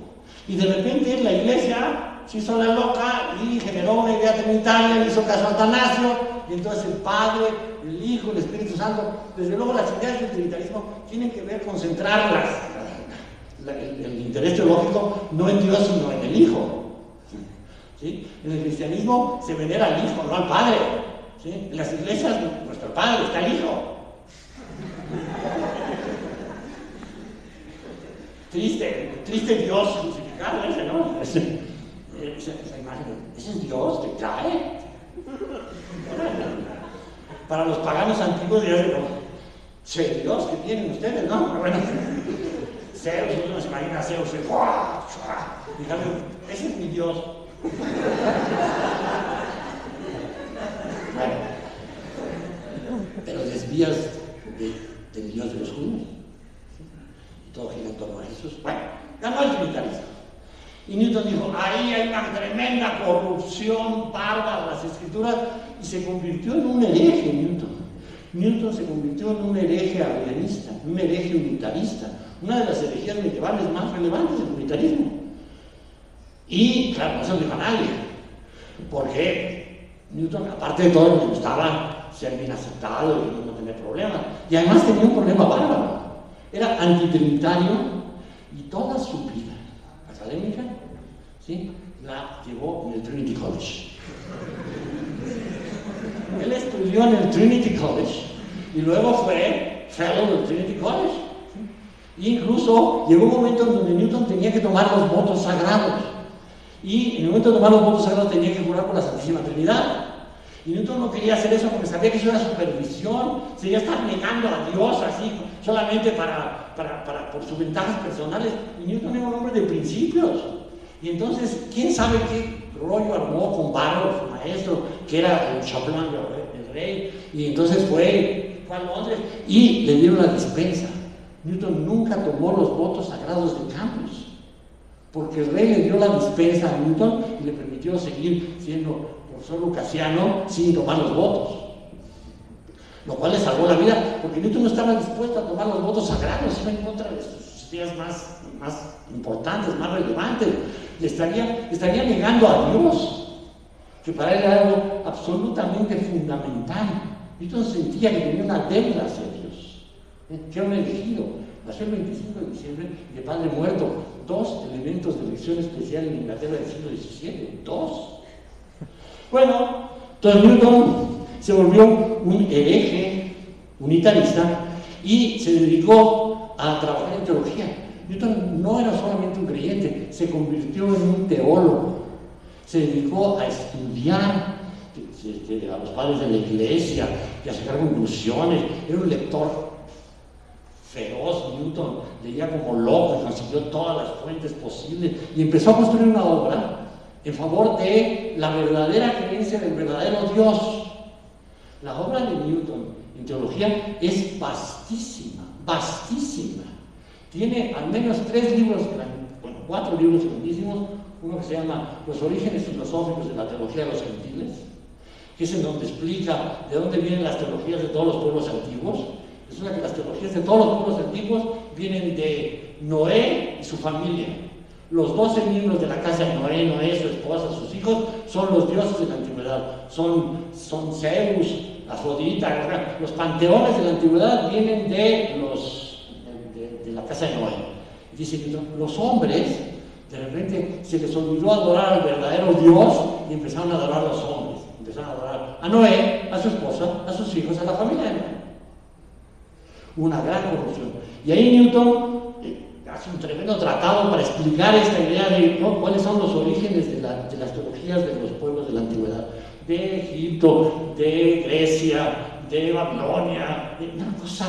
Y de repente la iglesia se hizo la loca y generó una idea trinitaria, le hizo caso a Atanasio, y entonces el Padre, el Hijo, el Espíritu Santo, desde luego las ideas del trinitarismo tienen que ver con centrarlas, el interés teológico no en Dios sino en el Hijo. ¿Sí? En el cristianismo se venera al Hijo, no al Padre. ¿Sí? En las iglesias nuestro Padre está el Hijo. Triste Dios crucificado ese, ¿no? Esa imagen, ese es Dios, te cae. Para los paganos antiguos dirán, ¡che Dios que tienen ustedes, ¿no? Bueno, Zeus, uno se imagina a Zeus, dígame, ese es mi Dios. Bueno, pero desvías del Dios de los judíos. Todo gira en torno a Jesús. Bueno, ganó el trinitarismo. Y Newton dijo, ahí hay una tremenda corrupción bárbara de las escrituras, y se convirtió en un hereje Newton. Newton se convirtió en un hereje arrianista, un hereje unitarista, una de las herejías medievales más relevantes del unitarismo. Y claro, no se lo dijo a nadie, porque Newton, aparte de todo, le gustaba ser bien aceptado y no tener problemas. Y además tenía un problema bárbaro. Era antitrinitario y toda su vida académica, ¿sí?, la llevó en el Trinity College. Él estudió en el Trinity College y luego fue fellow del Trinity College. ¿Sí? E incluso llegó un momento en donde Newton tenía que tomar los votos sagrados. Y en el momento de tomar los votos sagrados tenía que jurar por la Santísima Trinidad. Y Newton no quería hacer eso porque sabía que eso era supervisión, sería estar negando a Dios así, solamente por sus ventajas personales. Y Newton era un hombre de principios. Y entonces, ¿quién sabe qué rollo armó con Barrow, su maestro, que era el Chapelain, el rey? Y entonces fue a Londres y le dieron la dispensa. Newton nunca tomó los votos sagrados de Cambridge, porque el rey le dio la dispensa a Newton y le permitió seguir siendo profesor lucasiano sin tomar los votos, lo cual le salvó la vida, porque Newton no estaba dispuesto a tomar los votos sagrados, iba en contra de sus ideas más importantes, más relevantes. Le estaría negando a Dios, que para él era algo absolutamente fundamental. Newton sentía que tenía una deuda hacia Dios, que era un elegido. nació el 25 de diciembre de padre muerto. 2 elementos de elección especial en Inglaterra del siglo XVII. 2. Bueno, entonces Newton se volvió un hereje unitarista y se dedicó a trabajar en teología. Newton no era solamente un creyente, se convirtió en un teólogo. Se dedicó a estudiar a los padres de la iglesia y a sacar conclusiones. Era un lector feroz. Newton leía como loco y consiguió todas las fuentes posibles y empezó a construir una obra en favor de la verdadera creencia del verdadero Dios. La obra de Newton en teología es vastísima, vastísima. Tiene al menos 3 libros, bueno, 4 libros grandísimos. Uno que se llama Los orígenes filosóficos de la teología de los gentiles, que es en donde explica de dónde vienen las teologías de todos los pueblos antiguos. Resulta que las teologías de todos los pueblos antiguos vienen de Noé y su familia. Los 12 miembros de la casa de Noé, su esposa, sus hijos, son los dioses de la antigüedad. Son Zeus, Afrodita. Los panteones de la antigüedad vienen de la casa de Noé. Dice que los hombres, de repente, se les olvidó adorar al verdadero Dios y empezaron a adorar a los hombres. Empezaron a adorar a Noé, a su esposa, a sus hijos, a la familia de Noé. Una gran corrupción. Y ahí Newton hace un tremendo tratado para explicar esta idea de cuáles son los orígenes de las teologías de los pueblos de la antigüedad, de Egipto, de Grecia, de Babilonia, una cosa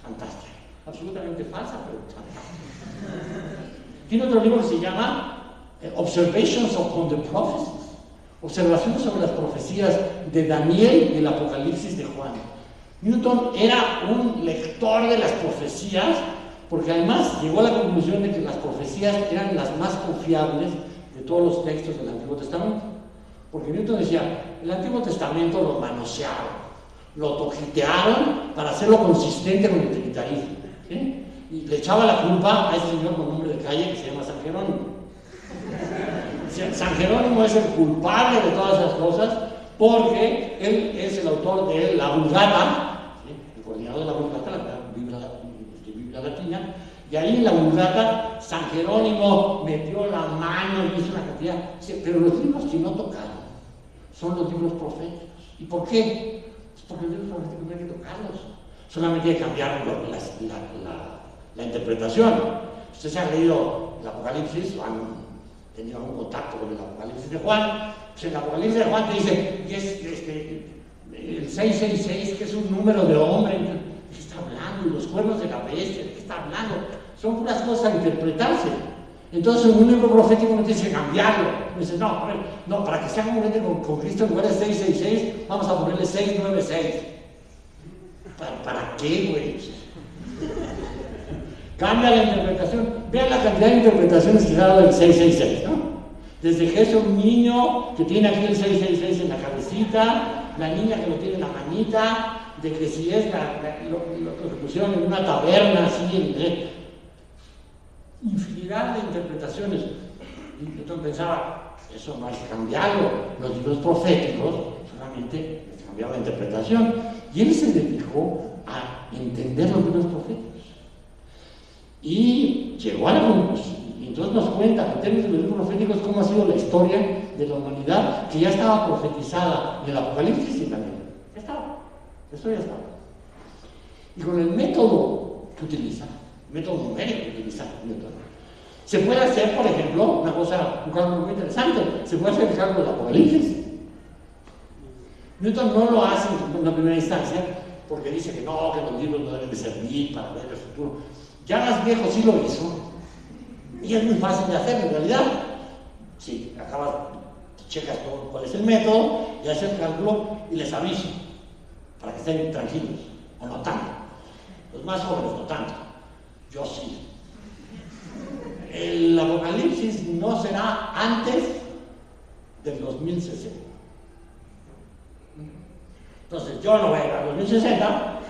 fantástica, absolutamente falsa, pero fantástica. Tiene otro libro que se llama Observations upon the Prophecies, observaciones sobre las profecías de Daniel y el Apocalipsis de Juan. Newton era un lector de las profecías, porque además llegó a la conclusión de que las profecías eran las más confiables de todos los textos del Antiguo Testamento. Porque Newton decía, el Antiguo Testamento lo manosearon, lo toquetearon para hacerlo consistente con el trinitarismo, ¿sí? Y le echaba la culpa a ese señor con nombre de calle que se llama San Jerónimo. San Jerónimo es el culpable de todas esas cosas porque él es el autor de la Vulgata, ¿sí? El coordinador de la Vulgata, la Biblia latina, y ahí en la Vulgata San Jerónimo metió la mano y hizo una cantidad, pero los libros que no tocaron son los libros proféticos. ¿Y por qué? Pues porque los libros proféticos no hay que tocarlos, solamente hay que cambiar la interpretación. Ustedes se han leído el Apocalipsis o han tenido algún contacto con el Apocalipsis de Juan. Pues en el Apocalipsis de Juan te dice que es el 666, que es un número de hombre. ¿De qué está hablando? Y los cuernos de la bestia, ¿de qué está hablando? Son puras cosas a interpretarse. Entonces, en un libro profético no tienes que cambiarlo. Dices, no, a ver, no, para que sea congruente con Cristo, en lugar de 666, vamos a ponerle 696. ¿Para qué, güey? Cambia la interpretación. Vean la cantidad de interpretaciones que se ha dado del 666, ¿no? Desde Jesús, un niño que tiene aquí el 666 en la cabecita, la niña que lo tiene en la manita, de que si es lo que pusieron en una taberna, así, infinidad de interpretaciones. Y yo pensaba, eso no hay que cambiarlo. Los libros proféticos solamente cambiaba la interpretación. Y él se dedicó a entender los libros proféticos. Y llegó a la conclusión, y entonces nos cuenta, en términos de los libros proféticos, cómo ha sido la historia de la humanidad, que ya estaba profetizada en el Apocalipsis y también. Ya estaba, esto ya estaba. Y con el método que utiliza, método numérico que utiliza Newton, se puede hacer, por ejemplo, un cálculo muy interesante, se puede hacer el cálculo del Apocalipsis. Newton no lo hace en una primera instancia, porque dice que no, que los libros no deben de servir para ver el futuro. Ya más viejo sí lo hizo, y es muy fácil de hacer en realidad. Sí, checas todo cuál es el método, y haces el cálculo y les aviso, para que estén tranquilos, o no tanto. Los más jóvenes no tanto, yo sí. El Apocalipsis no será antes del 2060. Entonces, yo no voy a llegar al 2060.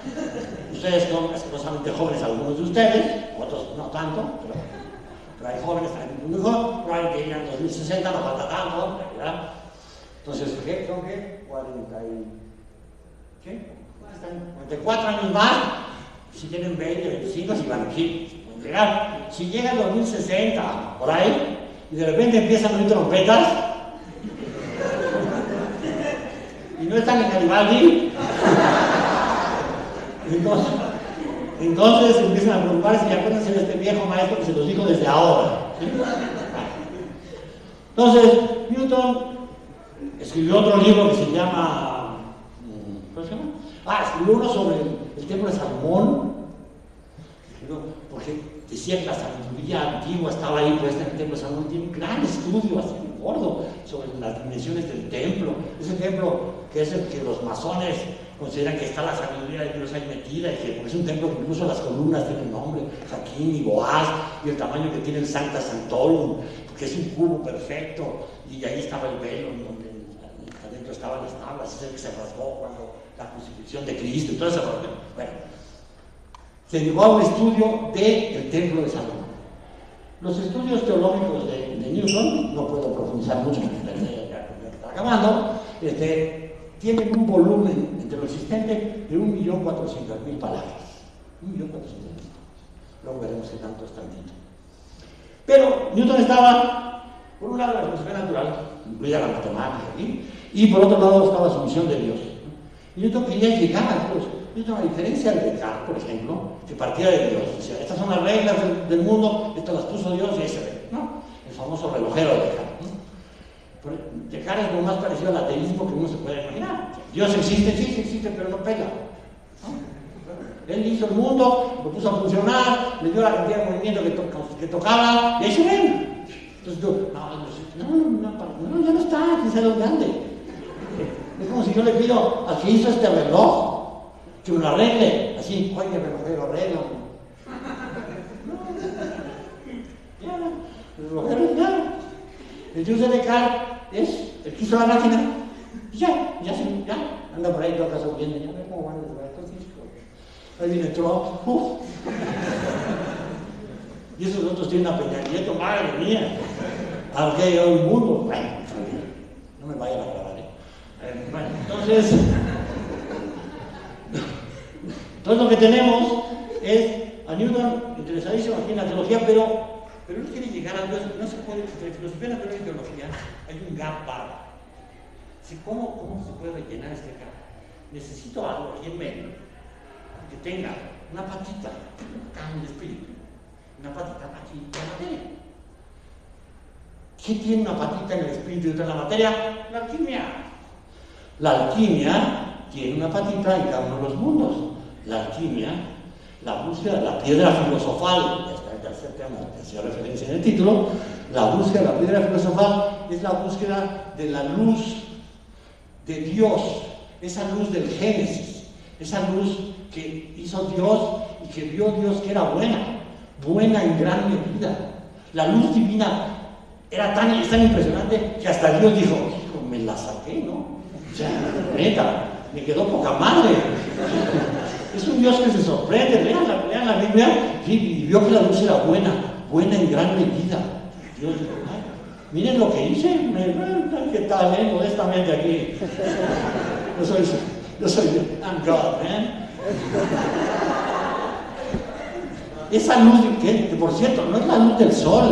Ustedes son escasamente jóvenes, algunos de ustedes, otros no tanto, pero hay jóvenes también muy jóvenes, probablemente llegan al 2060, no falta tanto, ¿verdad? Entonces, ¿qué? ¿Son qué? 44 años más, Si tienen 20, 25, si van aquí, llegar. Si llega el 2060, por ahí, y de repente empiezan a oír trompetas, y no están en Garibaldi, entonces empiezan a preocuparse y acuérdense de este viejo maestro que se los dijo desde ahora. ¿Sí? Entonces, Newton escribió otro libro que se llama, ¿cómo se llama? Escribió uno sobre el templo de Salomón, porque decía que la sabiduría antigua estaba ahí puesta en el templo de Salomón. Tiene un gran estudio así gordo sobre las dimensiones del templo. Ese templo que es el que los masones consideran que está la sabiduría de Dios ahí metida, y que porque es un templo que incluso las columnas tienen nombre, Jaquín y Boaz, y el tamaño que tiene el Sancta Sanctorum, que es un cubo perfecto, y ahí estaba el velo, donde adentro estaban las tablas, es el que se rasgó cuando la crucifixión de Cristo, y todo eso. Bueno, se llegó a un estudio del templo de Salomón. Los estudios teológicos de Newton, no puedo profundizar mucho porque ya está acabando, tienen un volumen entre lo existente de 1.400.000 palabras. 1.400.000 palabras. Luego veremos qué tanto es tantito. Pero Newton estaba, por un lado, la filosofía natural, incluida la matemática, y por otro lado estaba su visión de Dios. Y Newton quería llegar a Dios. Newton, a diferencia de Descartes, por ejemplo, que partía de Dios, decía, estas son las reglas del mundo, estas las puso Dios y ahí se ve, ¿no? El famoso relojero de Descartes, ¿no? Descartes es lo más parecido al ateísmo que uno se puede imaginar. Dios existe, sí existe, pero no pega, ¿no? Él hizo el mundo, lo puso a funcionar, le dio la cantidad de movimiento que tocaba, y ahí se ven. Entonces tú, no, ya no está, quién sabe dónde ande. Es como si yo le pido al que hizo este reloj que me lo arregle, así, oye, relojero, arregla. El relojero ya. El Dios de Descartes es el que hizo la máquina. Ya, anda por ahí toda casa huyendo, ya ve cómo van a desvelar estos discos. Ahí viene Trump, y esos otros tienen una Peña Nieto, madre mía. Aunque hay un mundo, bueno, no me vayan a grabar, Bueno, entonces lo que tenemos es a Newton interesadísimo aquí en la teología, pero él quiere llegar a Dios. No se puede, entre filosofía natural y teología hay un gap bárbaro. ¿Cómo se puede rellenar este gap? Necesito algo aquí en medio que tenga una patita acá en el espíritu, una patita aquí en la materia. ¿Qué tiene una patita en el espíritu y otra en la materia? La alquimia. La alquimia tiene una patita en cada uno de los mundos. La alquimia, la búsqueda de la piedra filosofal, ya está el tercer tema que hacía referencia en el título, la búsqueda de la piedra filosofal es la búsqueda de la luz de Dios, esa luz del Génesis, esa luz que hizo Dios y que vio Dios que era buena en gran medida. La luz divina era tan impresionante que hasta Dios dijo, hijo, me la saqué, ¿no? O sea, neta, me quedó poca madre. Es un Dios que se sorprende, lean la Biblia, y vio que la luz era buena en gran medida. Dios dijo, miren lo que hice, ¿qué tal, modestamente aquí? Yo soy I'm God, man. Esa luz, que por cierto, no es la luz del sol,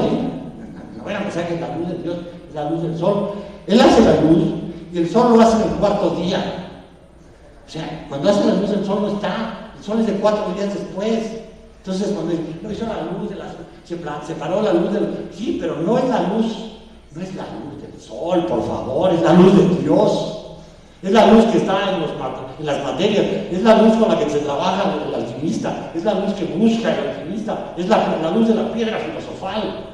no vayan a pensar que es la luz de Dios, es la luz del sol. Él hace la luz y el sol lo hace en el cuarto día. O sea, cuando hace la luz el sol no está, el sol es de 4 días después. Entonces cuando no hizo la luz separó la luz del... Sí, pero no es la luz del sol, por favor, es la luz de Dios. Es la luz que está en las materias, es la luz con la que se trabaja el alquimista, es la luz que busca el alquimista, es la luz de la piedra filosofal.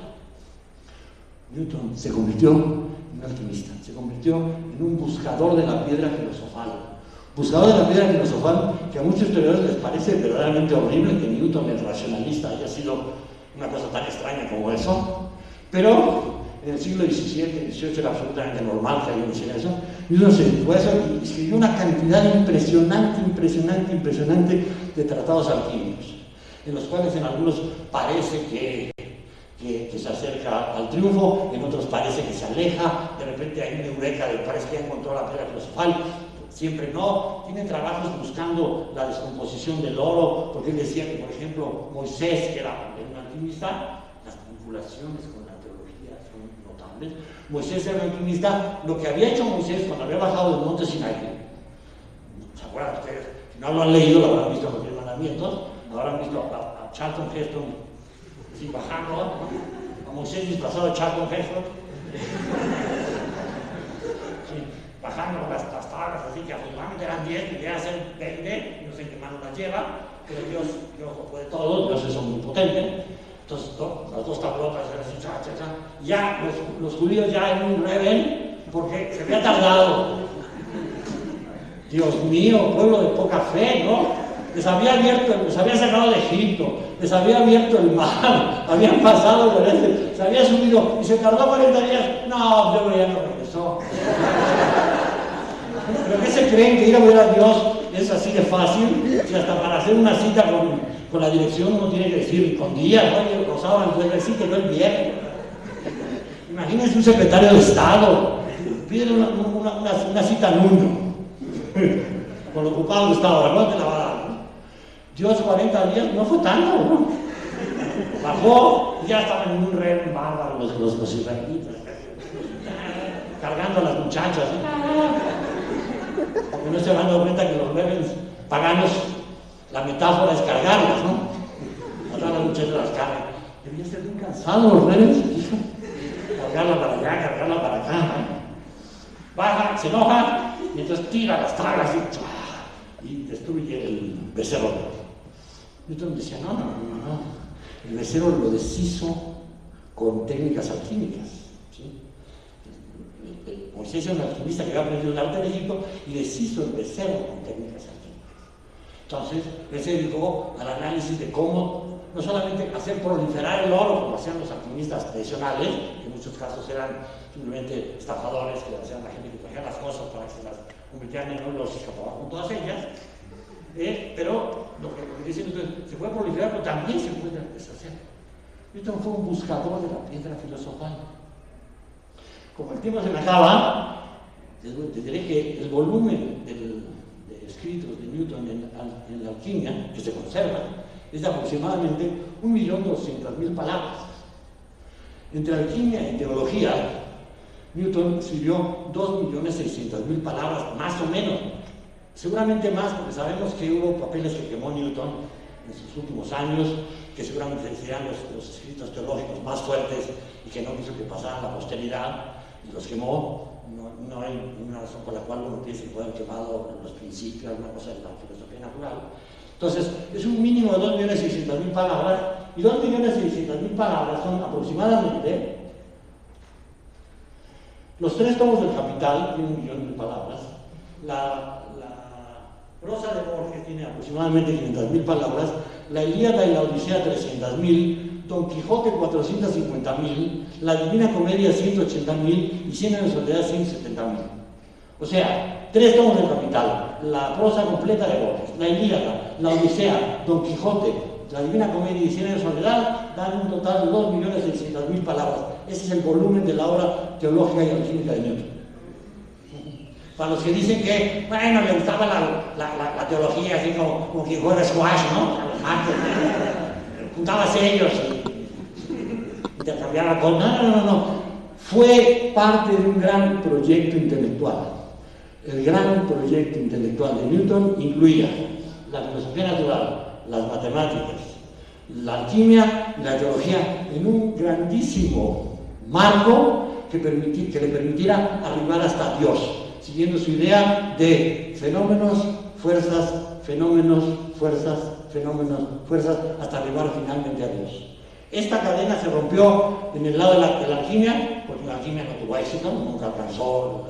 Newton se convirtió en un alquimista, se convirtió en un buscador de la piedra filosofal. Buscador de la piedra filosofal, que a muchos teólogos les parece verdaderamente horrible que Newton, el racionalista, haya sido una cosa tan extraña como eso, pero en el siglo XVII y XVIII era absolutamente normal que alguien hiciera eso. Newton se dedicó a eso y escribió una cantidad impresionante de tratados alquímicos, en los cuales en algunos parece que se acerca al triunfo, en otros parece que se aleja, de repente hay una eureka de parece que ya encontró la piedra filosofal, siempre no. Tiene trabajos buscando la descomposición del oro, porque él decía que, por ejemplo, Moisés, que era un alquimista, las vinculaciones con la teología son notables. Moisés era un alquimista. Lo que había hecho Moisés cuando había bajado del monte Sinai, ¿se acuerdan ustedes? Si no lo han leído, lo habrán visto en los 10 mandamientos, lo habrán visto a Charlton Heston, así bajando, ¿no? A Moisés disfrazado de Charlton Heston, sí, bajando con las tablas, así que afortunadamente eran 10, quería hacer 20, y no sé en qué mano las lleva, pero Dios puede todo, Dios es omnipotente. Entonces, las dos tablotas eran así, ya los judíos ya en un rebel, porque se había tardado. Dios mío, pueblo de poca fe, ¿no? Les había sacado de Egipto, les había abierto el mar, habían pasado, se había subido y se tardó 40 días. No, yo ya no regresó. ¿Pero qué se creen, que ir a ver a Dios es así de fácil? Si hasta para hacer una cita con la dirección uno tiene que decir con días, ¿no? Los sábados el cita, no el viernes. Imagínense un secretario de Estado, piden una cita al mundo. Con lo ocupado que está ahora, ¿cuánto te la va a dar? ¿No? Dios 40 días no fue tanto, ¿no? Bajó y ya estaban en un rey bárbaro los israelitas, cargando a las muchachas, ¿sí? Porque no se van dando cuenta que los rebeldes paganos, la metáfora es cargarlas, ¿no? A todas las muchachas las cargan. Debían ser bien cansados los rebeldes, hijo. Cargarla para allá, cargarla para acá, ¿no? Baja, se enoja, y entonces tira las tablas y destruye el becerro. Newton decía, no. El becerro lo deshizo con técnicas alquímicas. ¿Sí? Moisés era un alquimista que había aprendido el arte de Egipto y deshizo el becerro con técnicas alquímicas. Entonces, él se dedicó al análisis de cómo no solamente hacer proliferar el oro, como hacían los alquimistas tradicionales, que en muchos casos eran simplemente estafadores que hacían la gente que cogía las cosas para que se las convirtieran en oro y se escapaban con todas ellas, pero lo que dicen entonces, se puede proliferar, pero también se puede deshacer. Newton fue un buscador de la piedra filosofal. Como el tiempo se me acaba, les diré que el volumen de escritos de Newton en la alquimia, que se conserva, es de aproximadamente 1.200.000 palabras. Entre alquimia y teología, Newton escribió 2.600.000 palabras, más o menos. Seguramente más, porque sabemos que hubo papeles que quemó Newton en sus últimos años, que seguramente serían los escritos teológicos más fuertes y que no quiso que pasaran a la posteridad, y los quemó. No hay una razón por la cual uno piense que pueden haber quemado los principios, una cosa de la filosofía natural. Entonces, es un mínimo de 2.600.000 palabras, y 2.600.000 palabras son aproximadamente los 3 tomos del Capital, tienen 1.000.000 de palabras, la prosa de Borges tiene aproximadamente 500.000 palabras, la Ilíada y la Odisea 300.000, Don Quijote 450.000, la Divina Comedia 180.000 y 100 años de soledad 170.000. O sea, 3 tomos del Capital, la prosa completa de Borges, la Ilíada, la Odisea, Don Quijote, la Divina Comedia y 100 años de soledad dan un total de 2.600.000 palabras. Ese es el volumen de la obra teológica y alquímica de Newton. Para los que dicen que, bueno, le gustaba la teología, así como que juega squash, ¿no? Juntaba sellos y intercambiaba con... No. Fue parte de un gran proyecto intelectual. El gran proyecto intelectual de Newton incluía la filosofía natural, las matemáticas, la alquimia y la teología en un grandísimo marco que le permitiera arribar hasta Dios, siguiendo su idea de fenómenos, fuerzas, fenómenos, fuerzas, fenómenos, fuerzas, hasta arribar finalmente a Dios. Esta cadena se rompió en el lado de la alquimia, porque la alquimia no tuvo éxito, nunca alcanzó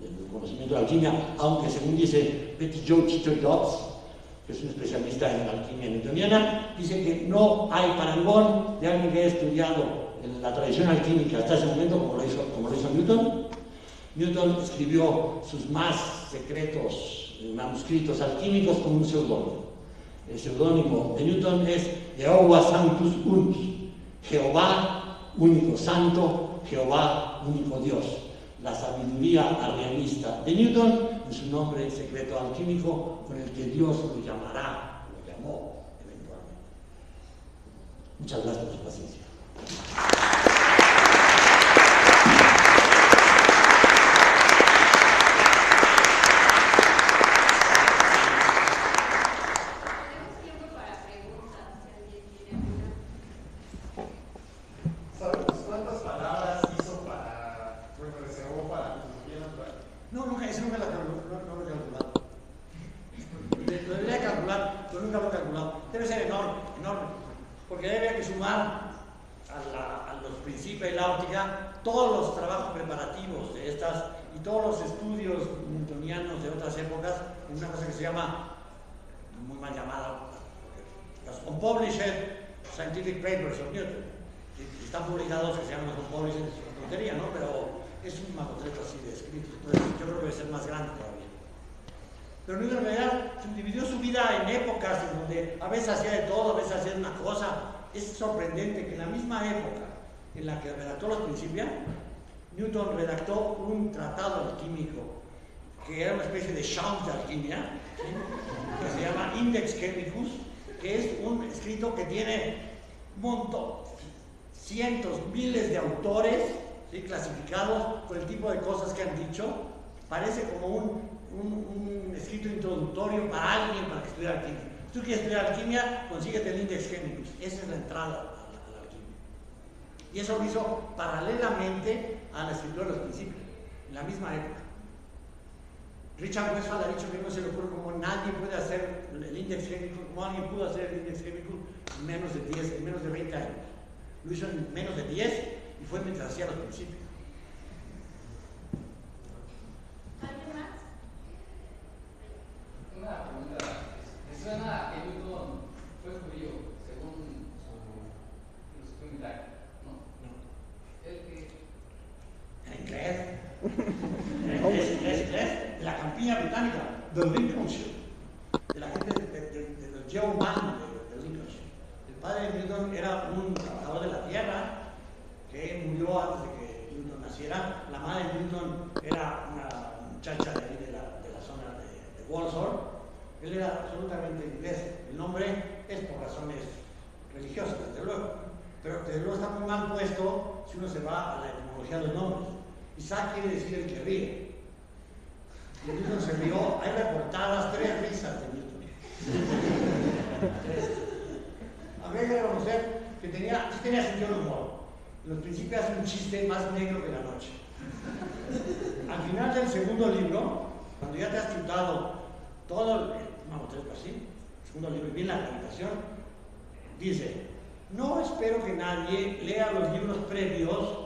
el conocimiento de la alquimia, aunque según dice Betty Jo Chicho-Dobbs, que es un especialista en la alquimia newtoniana, dice que no hay parangón de alguien que haya estudiado la tradición alquímica hasta ese momento como lo hizo Newton. Newton escribió sus más secretos manuscritos alquímicos con un seudónimo. El seudónimo de Newton es Jehová Sanctus Unus, Jehová único santo, Jehová único Dios. La sabiduría arrianista de Newton, en su nombre secreto alquímico con el que Dios lo llamará, lo llamó eventualmente. Muchas gracias por su paciencia. No, nunca, eso nunca lo he calculado. Lo debería calcular, pero nunca lo he calculado. Debe ser enorme, enorme. Porque debe que sumar a los principios de la óptica todos los trabajos preparativos de estas y todos los estudios newtonianos de otras épocas en una cosa que se llama, muy mal llamada, los unpublished scientific papers of Newton. Y están publicados que se llaman los unpublished, es una tontería, ¿no? Pero es un mamotreto así de escrito, entonces yo creo que debe ser más grande todavía. Pero Newton en realidad dividió su vida en épocas en donde a veces hacía de todo, a veces hacía una cosa. Es sorprendente que en la misma época en la que redactó los Principia, Newton redactó un tratado alquímico que era una especie de Shams de alquimia, ¿sí? Que se llama Index Chemicus, que es un escrito que tiene un montón, cientos, miles de autores, ¿sí? Clasificados por el tipo de cosas que han dicho. Parece como un escrito introductorio para alguien para que estudie alquimia. Si tú quieres estudiar alquimia, consíguete el Index Chemicus. Esa es la entrada a la alquimia. Y eso lo hizo paralelamente a la escritura de los Principios, en la misma época. Richard Westphal ha dicho que no se le ocurre como nadie puede hacer el Index Chemicus, como alguien pudo hacer el Index Chemicus en menos de 10, en menos de 20 años. Lo hizo en menos de 10 y fue mientras hacía los Principios. ¿Alguien más? Una pregunta. Me suena que Newton fue judío, según su filosofía militar, ¿no? ¿El que? Inglés, de la campiña británica, de Lincolnshire, de la gente de los Yeoman de Lincolnshire. El padre de Newton era un trabajador de la tierra que murió antes de que Newton naciera. La madre de Newton era una muchacha de ahí de la zona de Walsall. Él era absolutamente inglés. El nombre es por razones religiosas, desde luego, pero desde luego está muy mal puesto si uno se va a la etimología de los nombres. Isaac quiere decir el que ríe. Y Newton se rió. Hay reportadas 3 risas de Newton. Habría que reconocer que tenía sentido del humor. En los Principios hace un chiste más negro que la noche. Al final del segundo libro, cuando ya te has chutado todo el segundo libro y bien la gravitación, dice: no espero que nadie lea los libros previos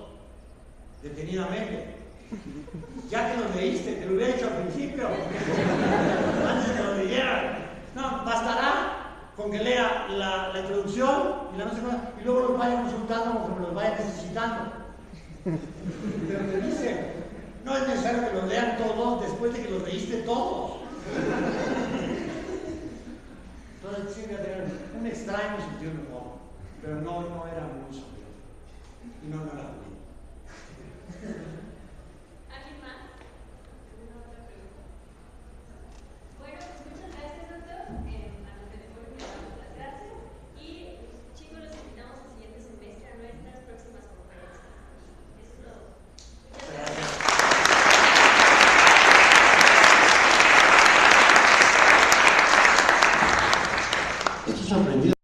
detenidamente. Ya que los leíste, te lo hubiera hecho al principio, antes de que lo leyeran. No, bastará con que lea la introducción y la no sé cuál, y luego los vaya consultando conforme los vaya necesitando. Pero te dice, no es necesario que los lean todos después de que los leíste todos. Entonces sí, debe tener un extraño sentido de humor, pero no era muy sombrío. Y no era judío.